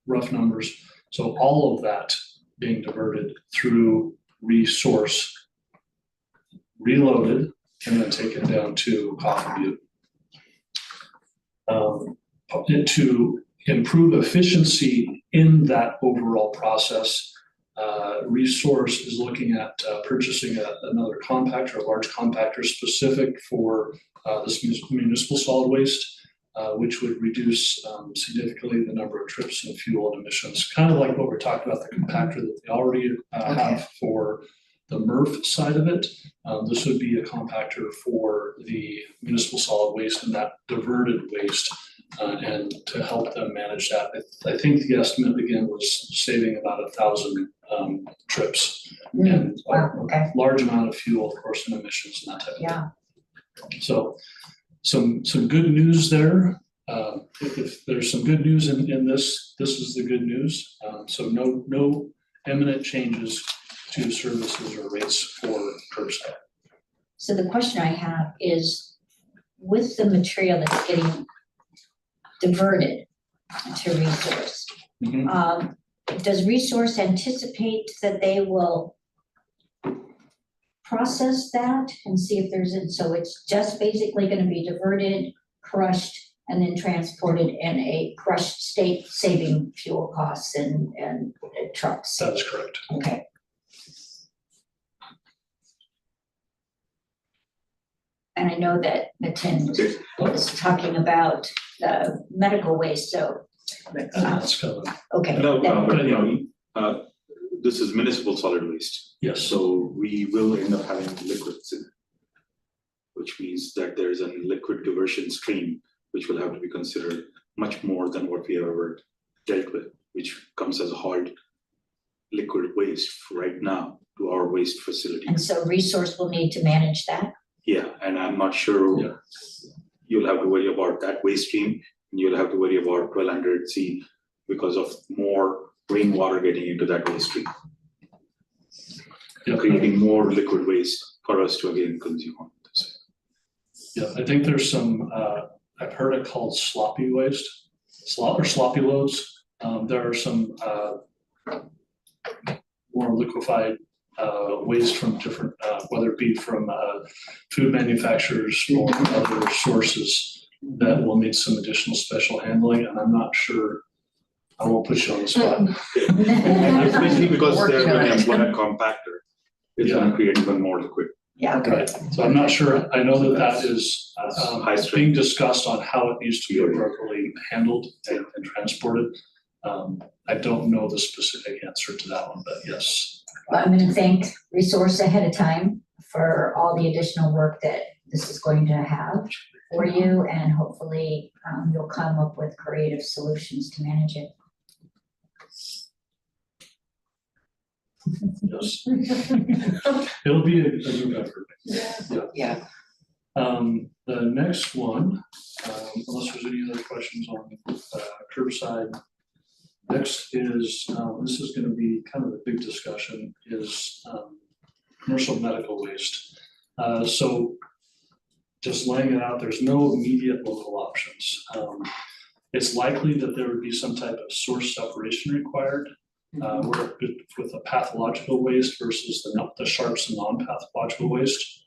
rough numbers. So all of that being diverted through Resource, reloaded, and then taken down to Coffin Butte. To improve efficiency in that overall process, Resource is looking at purchasing another compactor, a large compactor specific for this municipal solid waste, which would reduce significantly the number of trips and fuel and emissions, kind of like what we're talking about, the compactor that they already have for the MRF side of it. This would be a compactor for the municipal solid waste and that diverted waste, and to help them manage that. I think the estimate again was saving about 1,000 trips and a large amount of fuel, of course, and emissions and that type of thing. So some good news there. If there's some good news in this is the good news. So no imminent changes to services or rates for curbside. So the question I have is, with the material that's getting diverted to Resource, does Resource anticipate that they will process that and see if so it's just basically gonna be diverted, crushed, and then transported in a crushed state, saving fuel costs and trucks? That is correct. Okay. And I know that Matin was talking about medical waste, so. That's coming. Okay. No, this is municipal solid waste. Yes. So we will end up having liquids in it, which means that there is a liquid diversion stream, which will have to be considered much more than what we have ever dealt with, which comes as a hard liquid waste right now to our waste facility. And so Resource will need to manage that? Yeah, and I'm not sure you'll have to worry about that waste stream, and you'll have to worry about 1200 C because of more rainwater getting into that waste stream. Creating more liquid waste for us to again consume. Yeah, I think there's some, I've heard it called sloppy waste, sloppy loads. There are some more liquefied waste from different, whether it be from food manufacturers or other sources that will need some additional special handling, and I'm not sure, I won't put you on the spot. Especially because they're going to employ a compactor, it's going to create even more liquid. Yeah. Right, so I'm not sure, I know that is being discussed on how it needs to be appropriately handled and transported. I don't know the specific answer to that one, but yes. Well, I'm gonna thank Resource ahead of time for all the additional work that this is going to have for you, and hopefully you'll come up with creative solutions to manage it. Yes. It'll be a group effort. Yeah. The next one, unless there's any other questions on curbside. Next is, this is gonna be kind of a big discussion, is commercial medical waste. So just laying it out, there's no immediate local options. It's likely that there would be some type of source separation required with the pathological waste versus the sharps and non-pathological waste.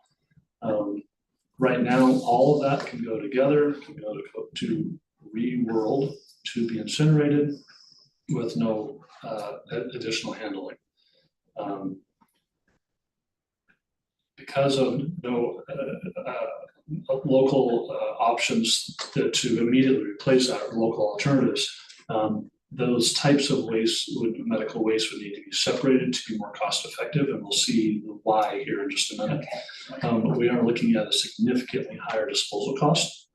Right now, all of that can go together, can go to ReWorld to be incinerated with no additional handling. Because of no local options to immediately replace that or local alternatives, those types of waste, medical waste, would need to be separated to be more cost effective, and we'll see why here in just a minute. But we are looking at a significantly higher disposal cost.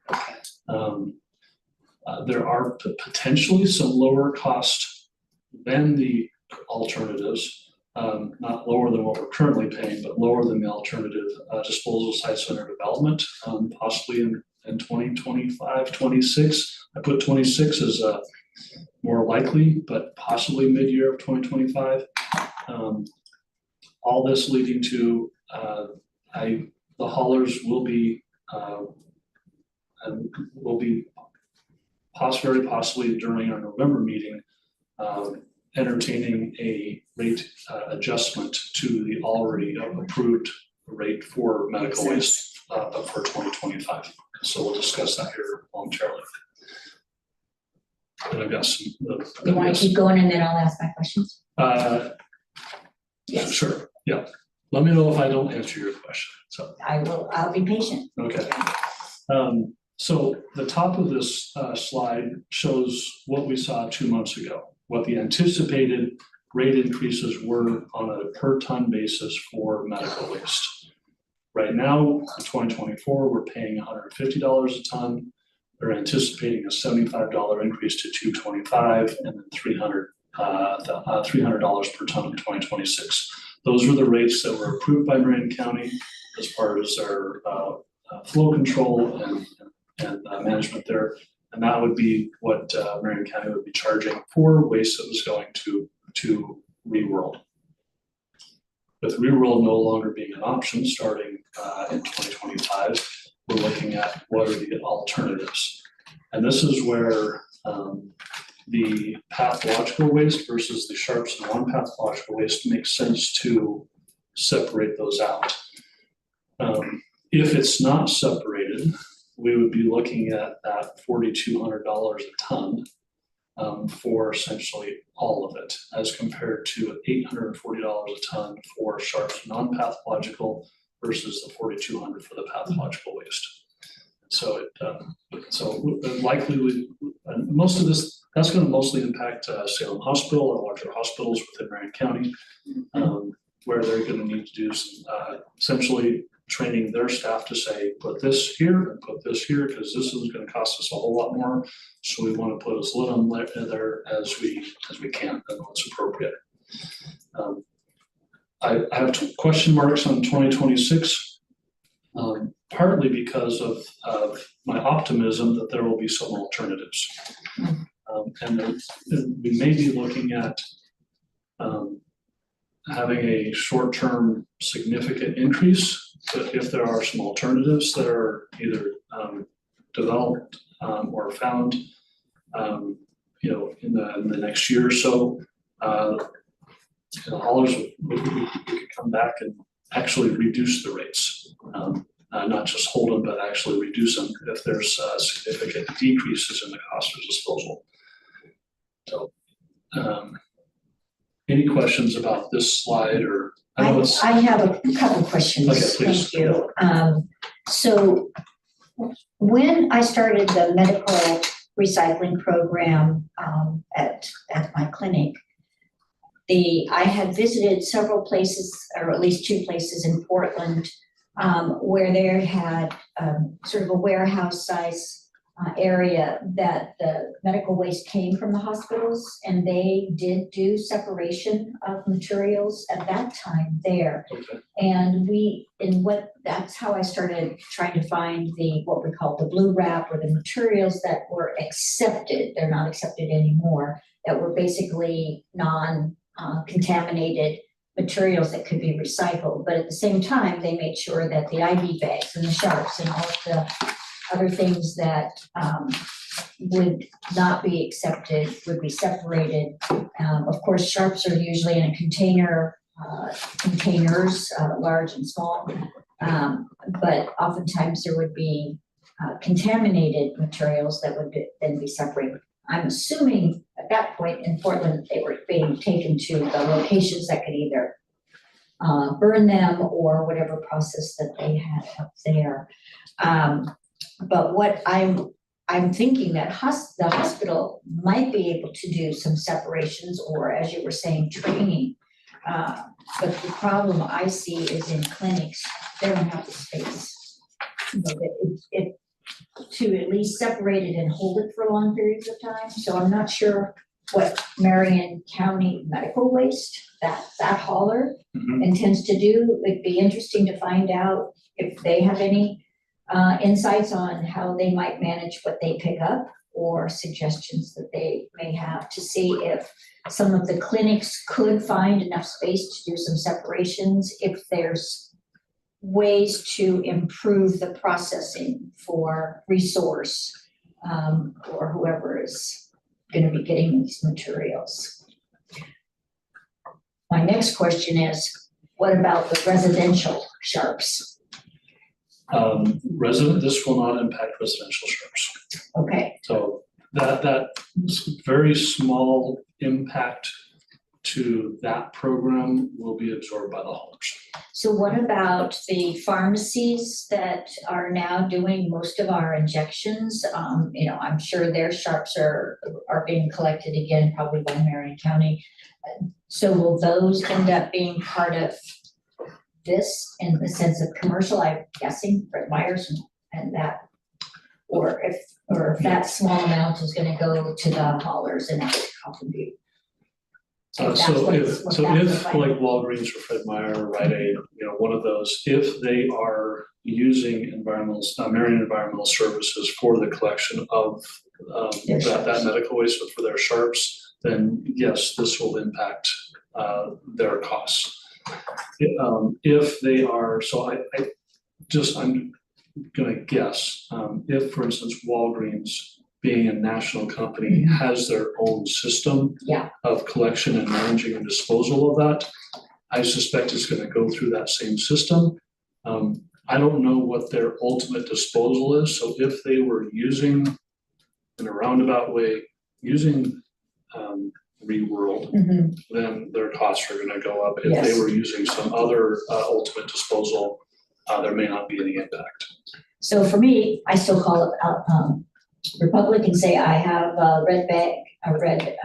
There are potentially some lower cost than the alternatives, not lower than what we're currently paying, but lower than the alternative disposal sites under development, possibly in 2025, 26. I put 26 as more likely, but possibly mid-year of 2025. All this leading to the haulers will be very possibly during our November meeting entertaining a rate adjustment to the already approved rate for medical waste for 2025. So we'll discuss that here momentarily. And I've got some. You want to keep going and then I'll ask my questions? Yeah, sure. Yeah. Let me know if I don't answer your question. So I'll be patient. Okay. So the top of this slide shows what we saw 2 months ago, what the anticipated rate increases were on a per ton basis for medical waste. Right now, in 2024, we're paying $150 a ton. They're anticipating a $75 increase to $225 and then $300 per ton in 2026. Those were the rates that were approved by Marion County as part of their flow control and management there. And that would be what Marion County would be charging for waste that was going to ReWorld. With ReWorld no longer being an option starting in 2025, we're looking at what are the alternatives. And this is where the pathological waste versus the sharps and non-pathological waste makes sense to separate those out. If it's not separated, we would be looking at that $4,200 a ton for essentially all of it, as compared to $840 a ton for sharps non-pathological versus the $4,200 for the pathological waste. So likely most of this, that's going to mostly impact Salem Hospital or larger hospitals within Marion County, where they're going to need to do some essentially training their staff to say, put this here and put this here, because this is going to cost us a whole lot more. So we want to put as little there as we can and what's appropriate. I have question marks on 2026, partly because of my optimism that there will be some alternatives. And we may be looking at having a short-term significant increase, but if there are some alternatives that are either developed or found, in the next year or so, haulers we could come back and actually reduce the rates, not just hold them, but actually reduce them if there's significant decreases in the cost of disposal. So, any questions about this slide or? I have a couple questions. Okay, please. Thank you. So when I started the medical recycling program at my clinic, I had visited several places, or at least 2 places in Portland, where they had sort of a warehouse size area that the medical waste came from the hospitals, and they did do separation of materials at that time there. Okay. And that's how I started trying to find what we call the blue wrap, or the materials that were accepted, they're not accepted anymore, that were basically contaminated materials that could be recycled. But at the same time, they made sure that the IV bags and the sharps and all of the other things that would not be accepted would be separated. Of course, sharps are usually in a containers, large and small. But oftentimes there would be contaminated materials that would then be separated. I'm assuming at that point in Portland, they were being taken to the locations that could either burn them or whatever process that they had up there. But what I'm thinking that the hospital might be able to do some separations, or as you were saying, training. But the problem I see is in clinics, they don't have the space. To at least separate it and hold it for long periods of time. So I'm not sure what Marion County Medical Waste, that hauler intends to do. It'd be interesting to find out if they have any insights on how they might manage what they pick up, or suggestions that they may have to see if some of the clinics could find enough space to do some separations, if there's ways to improve the processing for Resource or whoever is going to be getting these materials. My next question is, what about the residential sharps? This will not impact residential sharps. Okay. So that very small impact to that program will be absorbed by the haulers. So what about the pharmacies that are now doing most of our injections? I'm sure their sharps are being collected again, probably by Marion County. So will those end up being part of this in the sense of commercial? I'm guessing Fred Meyer's and that, or if that small amount is going to go to the haulers and Coffin Butte. So if like Walgreens or Fred Meyer or Rite Aid, one of those, if they are using Marion Environmental Services for the collection of that medical waste for their sharps, then yes, this will impact their costs. If they are, I'm gonna guess, if for instance Walgreens, being a national company, has their own system of collection and managing and disposal of that, I suspect it's gonna go through that same system. I don't know what their ultimate disposal is, so if they were using, in a roundabout way, using ReWorld, then their costs are gonna go up. If they were using some other ultimate disposal, there may not be any impact. So for me, I still call it Republic and say I have a red bag, a red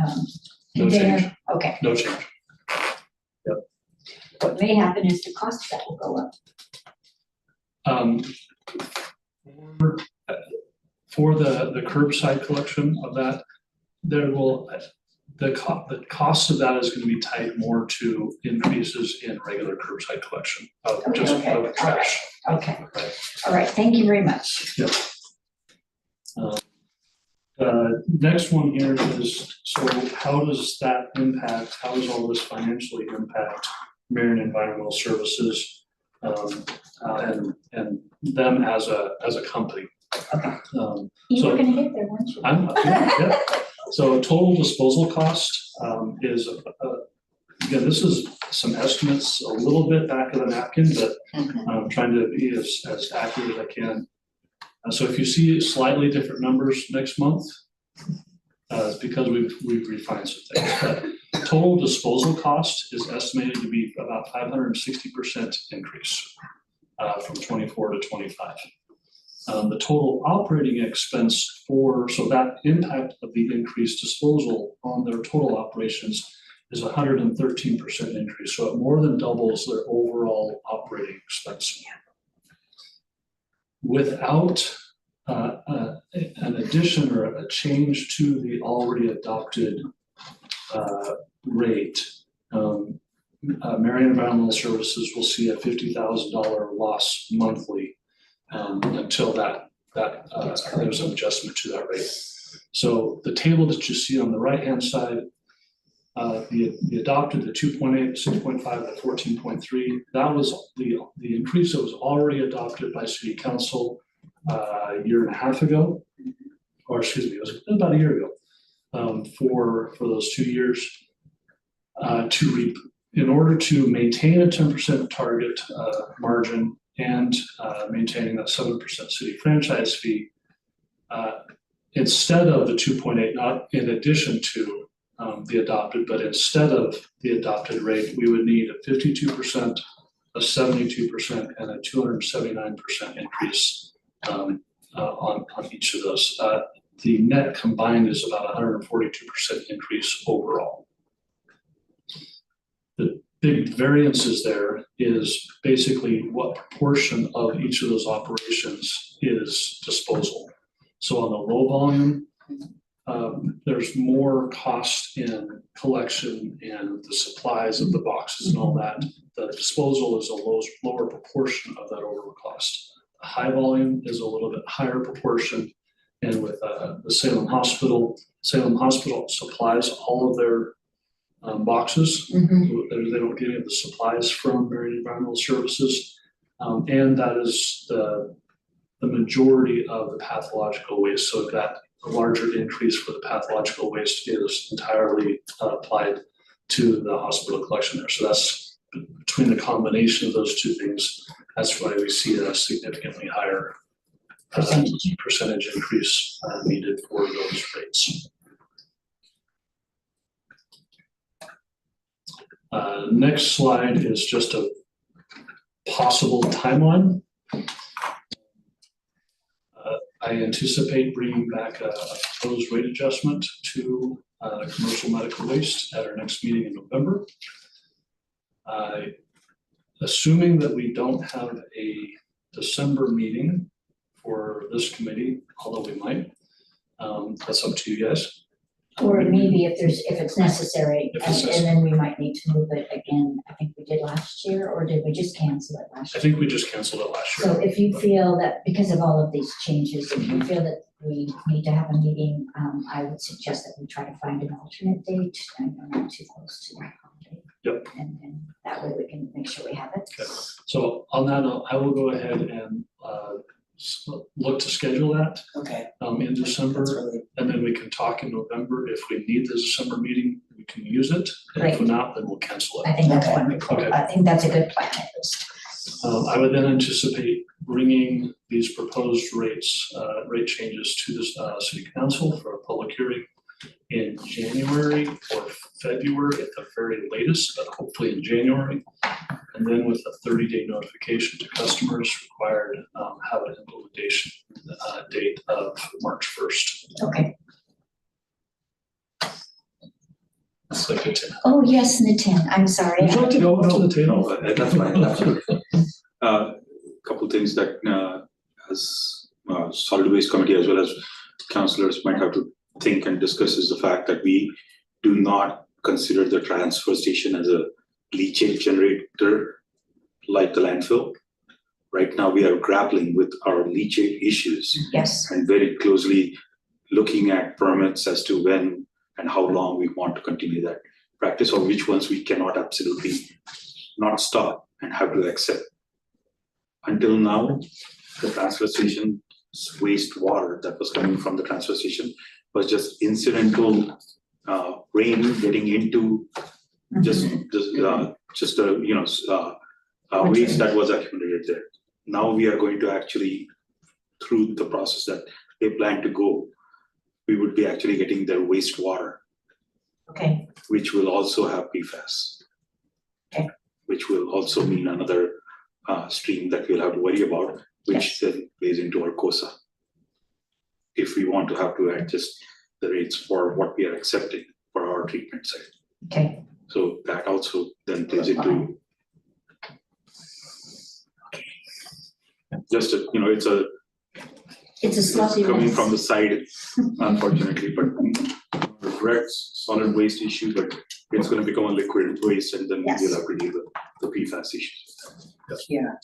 No container. change. Okay. No change. What may happen is the cost of that will go up. For the curbside collection of that, the cost of that is going to be tied more to increases in regular curbside collection of of trash. Okay. All right. Thank you very much. Yep. Next one here is, so how does that impact, how does all this financially impact Marion Environmental Services and them as a company? You So- were gonna get there, weren't you? Yeah. So total disposal cost is, again, this is some estimates, a little bit back of the napkin, but I'm trying to be as accurate as I can. So if you see slightly different numbers next month, it's because we've refined some things. But total disposal cost is estimated to be about 560% increase from 24 to 25. The total operating expense so that impact of the increased disposal on their total operations is 113% increase. So it more than doubles their overall operating expense. Without an addition or a change to the already adopted rate. Marion Environmental Services will see a $50,000 loss monthly until there's an adjustment to that rate. So the table that you see on the right-hand side, the adopted, the 2.8, 6.5, the 14.3, that was the increase that was already adopted by City Council a year and a half ago, or excuse me, it was about a year ago, for those 2 years. In order to maintain a 10% target margin and maintaining that 7% city franchise fee, instead of the 2.8, not in addition to the adopted, but instead of the adopted rate, we would need a 52%, a 72%, and a 279% increase on each of those. The net combined is about 142% increase overall. The big variances there is basically what proportion of each of those operations is disposal. So on the low volume, there's more cost in collection and the supplies of the boxes and all that. The disposal is a lower proportion of that overall cost. The high volume is a little bit higher proportion. And with the Salem Hospital supplies all of their boxes. They don't get any of the supplies from Marion Environmental Services. And that is the majority of the pathological waste. So that the larger increase for the pathological waste is entirely applied to the hospital collection there. So that's between the combination of those two things, that's why we see a significantly higher percentage increase needed for those rates. Next slide is just a possible timeline. I anticipate bringing back a proposed rate adjustment to commercial medical waste at our next meeting in November. Assuming that we don't have a December meeting for this committee, although we might, that's up to you guys. Or maybe if it's necessary, and then we might need to move it again, I think we did last year, or did we just cancel it last year? I think we just canceled it last year. So if you feel that because of all of these changes, if you feel that we need to have a meeting, I would suggest that we try to find an alternate date and not too close to that holiday. Yep. And then that way we can make sure we have it. Okay. So on that note, I will go ahead and look to schedule that in December, and then we can talk in November. If we need the December meeting, we can use it, and if not, then we'll cancel it. I think that's wonderful. Okay. I think that's a good plan at least. I would then anticipate bringing these proposed rate changes to the City Council for a public hearing in January or February at the very latest, but hopefully in January. And then with a 30-day notification to customers required, have an implementation date of March 1st. Okay. That's like a 10. Oh, yes, Nitin, I'm sorry. Would you like to go up to the table? No, that's fine, absolutely. Couple things that as solid waste committee as well as councillors might have to think and discuss is the fact that we do not consider the transfer station as a leachate generator like the landfill. Right now, we are grappling with our leachate issues. Yes. And very closely looking at permits as to when and how long we want to continue that practice, or which ones we cannot absolutely not stop and have to accept. Until now, the transfer station wastewater that was coming from the transfer station was just incidental rain getting into just waste that was accumulated there. Now we are going to actually, through the process that they plan to go, we would be actually getting their wastewater. Okay. Which will also have PFAS. Okay. Which will also mean another stream that we'll have to worry about, which then plays into our COSA. If we want to have to adjust the rates for what we are accepting for our treatment site. Okay. So that also then plays into just it's a It's a sloppy coming mess. from the side, unfortunately, but regrets, solid waste issue, but it's gonna become a liquid waste and then Yes. we'll have to deal with the PFAS issues. Yeah.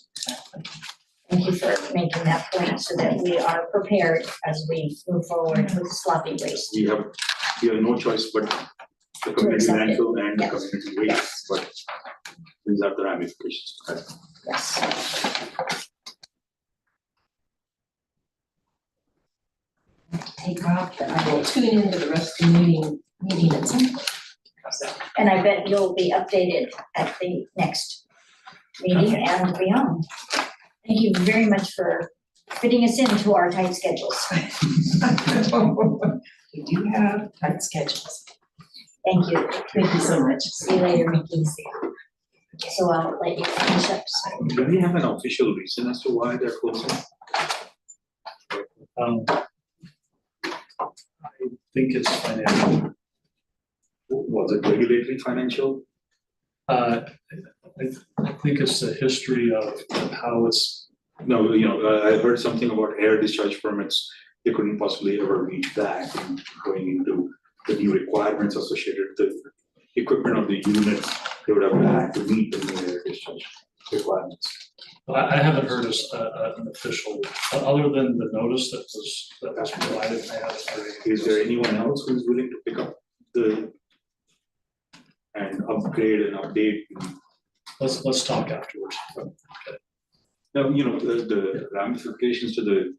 Thank you for making that point so that we are prepared as we move forward with sloppy waste. We have no choice but the community accept it. landfill and the Yes. community waste, Yes. but these are the ramifications. Yes. Take off, but I will tune into the rest of the meeting at some point. How's that? And I bet you'll be updated at the next meeting and beyond. Thank you very much for fitting us into our tight schedules. We do have tight schedules. Thank you. Thank you so much. See you later, Mickey. So I'll let you finish up. Do we have an official reason as to why they're closing? I think it's financial. Was it regulatory financial? I think it's the history of how it's, No, I heard something about air discharge permits. They couldn't possibly ever reach that and going into the new requirements associated with the equipment of the units. They would have had to meet the new air discharge requirements. I haven't heard an official, other than the notice that was provided, I haven't heard anything. Is there anyone else who's willing to pick up and upgrade and update? Let's talk afterwards. Now, the ramifications to the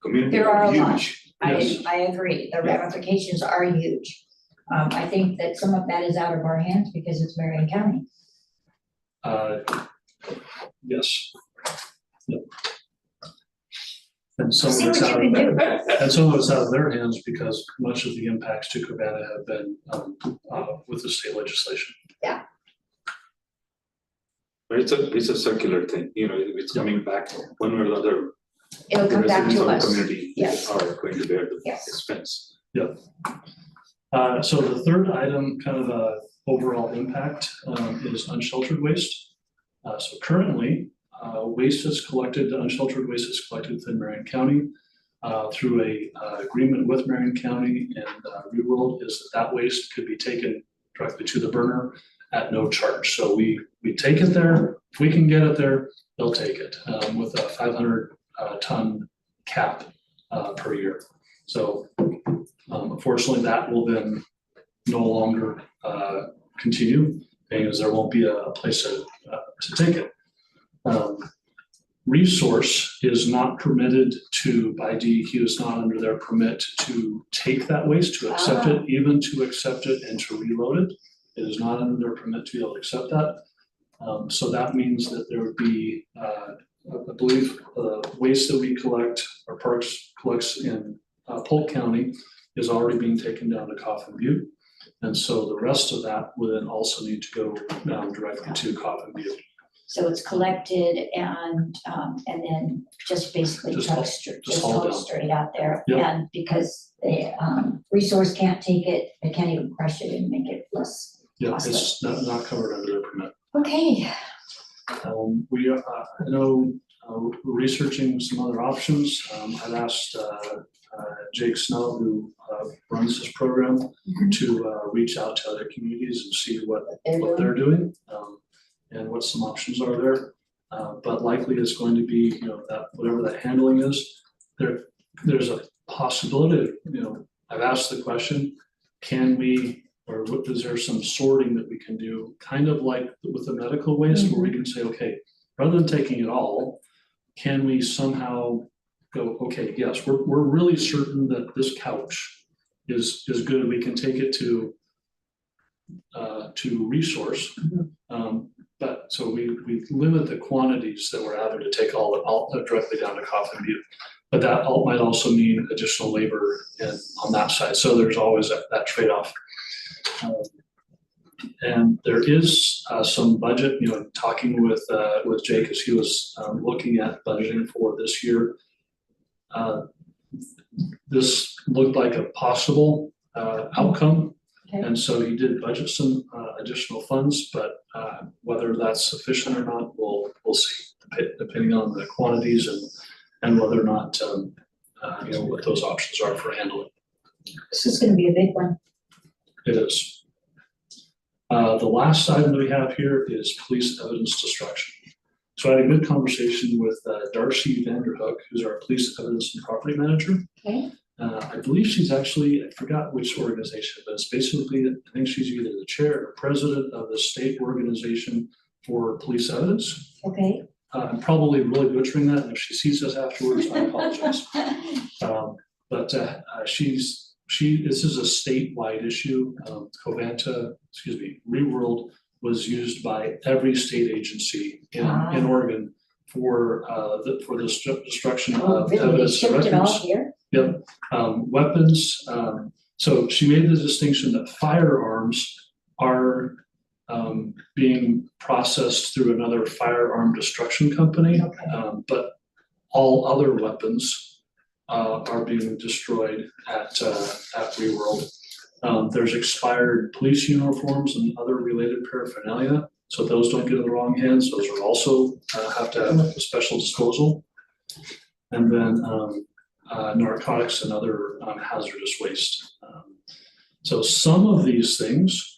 community There are are a lot. huge. Yes. I agree. The ramifications are huge. I think that some of that is out of our hands because it's Marion County. Yes. Yep. And some See of it's what out you of can their, do. and some of it's out of their hands because much of the impacts to Cabana have been with the state legislation. But it's a circular thing, it's coming back one way or the other. It'll come back to The us. residents of the community Yes. are going to bear the Yes. expense. So the third item, kind of a overall impact, is unsheltered waste. So currently, waste is collected, unsheltered waste is collected within Marion County through a agreement with Marion County, and Reworld is that waste could be taken directly to the burner at no charge. So we take it there. If we can get it there, they'll take it with a 500 ton cap per year. So unfortunately, that will then no longer continue because there won't be a place to take it. Resource is not permitted to, by DEQ, is not under their permit to take that waste, to accept it, even to accept it and to reload it. It is not under their permit to be able to accept that. So that means that there would be, I believe, waste that we collect, or Parks collects in Polk County is already being taken down to Coffin Butte. And so the rest of that would then also need to go down directly to Coffin Butte. So it's collected and then just basically Just trucked, just hauled down. straight out there. Yep. And because the resource can't take it, they can't even crush it and make it less Yeah, costly. it's not covered under their permit. Okay, We are, I know, researching some other options. I've asked Jake Snell, who runs this program, to reach out to other communities and see what they're doing, and what some options are there. But likely it's going to be, that whatever that handling is, there's a possibility, I've asked the question, can we, or is there some sorting that we can do, kind of like with the medical waste, where we can say, okay, rather than taking it all, can we somehow go, okay, yes, we're really certain that this couch is good, we can take it to resource. But so we limit the quantities that we're having to take all directly down to Coffin Butte. But that might also mean additional labor on that side. So there's always that trade-off. And there is some budget, talking with Jake as he was looking at budgeting for this year. This looked like a possible outcome. Okay. And so he did budget some additional funds, but whether that's sufficient or not, we'll see, depending on the quantities and whether or not what those options are for handling. This is gonna be a big one. It is. The last item that we have here is police evidence destruction. So I had a good conversation with Darcy Vanderhook, who's our police evidence and property manager. Okay. I believe she's actually, I forgot which organization, but it's basically, I think she's either the chair or president of the state organization for police evidence. Okay. I'm probably really butchering that, and if she sees us afterwards, I apologize. But this is a statewide issue. ReWorld was used by every state agency in Oregon for the destruction Oh, of really? They evidence shipped it all records. here? Yep, weapons, so she made the distinction that firearms are being processed through another firearm destruction company. Okay. But all other weapons are being destroyed at ReWorld. There's expired police uniforms and other related paraphernalia, so those don't get in the wrong hands. Those are also have to have a special disposal. And then narcotics and other hazardous waste. So some of these things,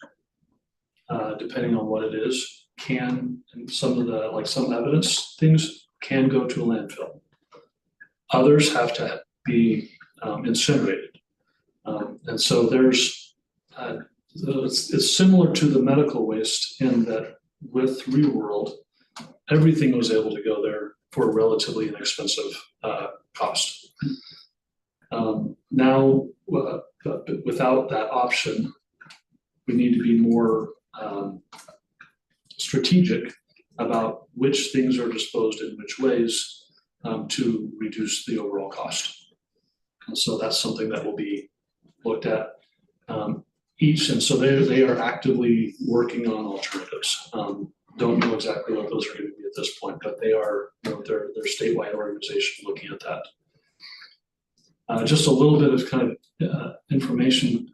depending on what it is, and some of the, like some evidence things can go to a landfill. Others have to be incinerated. And so there's, it's similar to the medical waste in that with ReWorld, everything was able to go there for a relatively inexpensive cost. Now, without that option, we need to be more strategic about which things are disposed in which ways to reduce the overall cost. And so that's something that will be looked at and so they are actively working on alternatives. Don't know exactly what those are going to be at this point, but they are, they're statewide organization looking at that. Just a little bit of kind of information,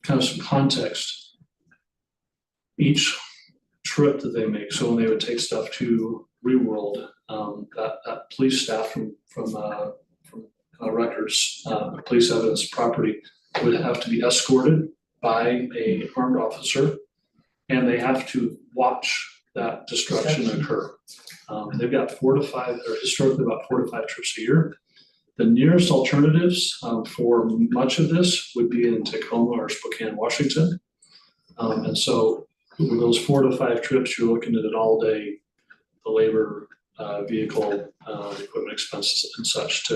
kind of some context. Each trip that they make, so when they would take stuff to ReWorld, that police staff from records, police evidence property would have to be escorted by a armed officer, and they have to watch that destruction occur. They've got historically about 4 to 5 trips a year. The nearest alternatives for much of this would be in Tacoma or Spokane, Washington. And so with those 4 to 5 trips, you're looking at an all-day, the labor, vehicle, equipment expenses and such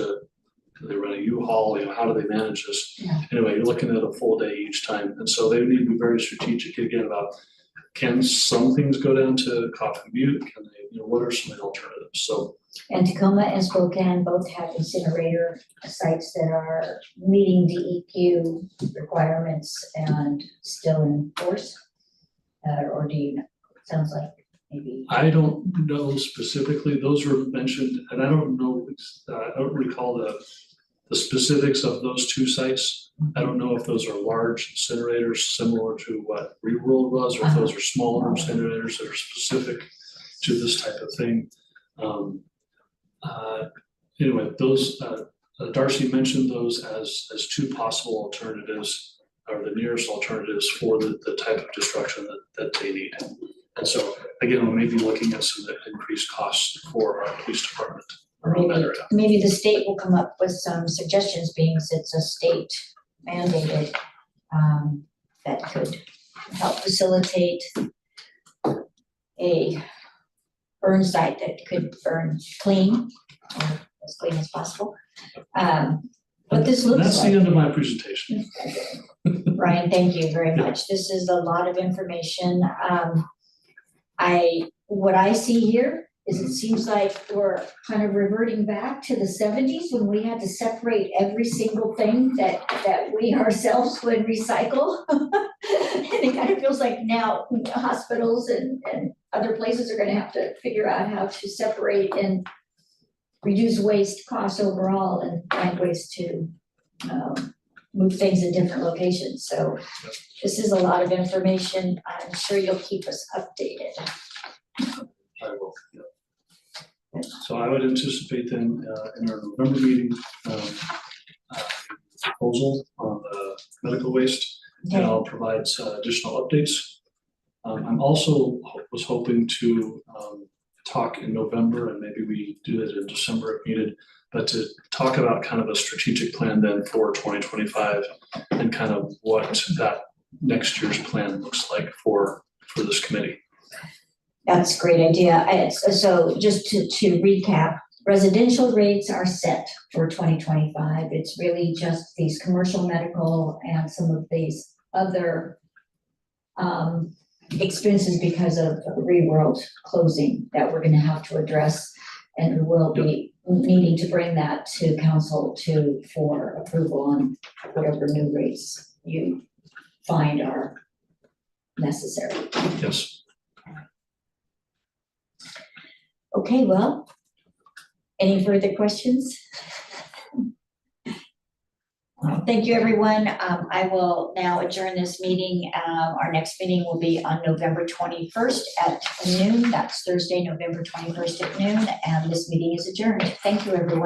they run a U-Haul, how do they manage this? Yeah. Anyway, you're looking at a full day each time. And so they need to be very strategic again about, can some things go down to Coffin Butte? Can they, what are some of the alternatives? So. And Tacoma and Spokane both have incinerator sites that are meeting DEQ requirements and still in force? Or do you know? Sounds like maybe. I don't know specifically. Those were mentioned, and I don't know, I don't recall the specifics of those 2 sites. I don't know if those are large incinerators similar to what ReWorld was, or if those are smaller incinerators that are specific to this type of thing. Anyway, those Darcy mentioned those as 2 possible alternatives, or the nearest alternatives for the type of destruction that they need. And so again, we may be looking at some increased costs for our police department around that area. Maybe the state will come up with some suggestions, being it's a state mandated, that could help facilitate a burn site that could burn clean, or as clean as possible. What this looks like. That's the end of my presentation. Ryan, thank you very much. This is a lot of information. What I see here is it seems like we're kind of reverting back to the 70s when we had to separate every single thing that we ourselves would recycle. And it kind of feels like now hospitals and other places are gonna have to figure out how to separate and reduce waste costs overall and find ways to move things in different locations. So this is a lot of information. I'm sure you'll keep us updated. I will, yeah. So I would anticipate then in our November meeting, proposal on the medical waste, and I'll provide additional updates. I'm also was hoping to talk in November, and maybe we do it in December if needed, but to talk about kind of a strategic plan then for 2025 and kind of what that next year's plan looks like for this committee. That's a great idea. So just to recap, residential rates are set for 2025. It's really just these commercial, medical, and some of these other expenses because of ReWorld closing that we're gonna have to address. And we'll be needing to bring that to council for approval on whatever new rates you find are necessary. Yes. Okay, well, any further questions? Thank you, everyone. I will now adjourn this meeting. Our next meeting will be on November 21st at noon. That's Thursday, November 21st at noon, and this meeting is adjourned. Thank you, everyone.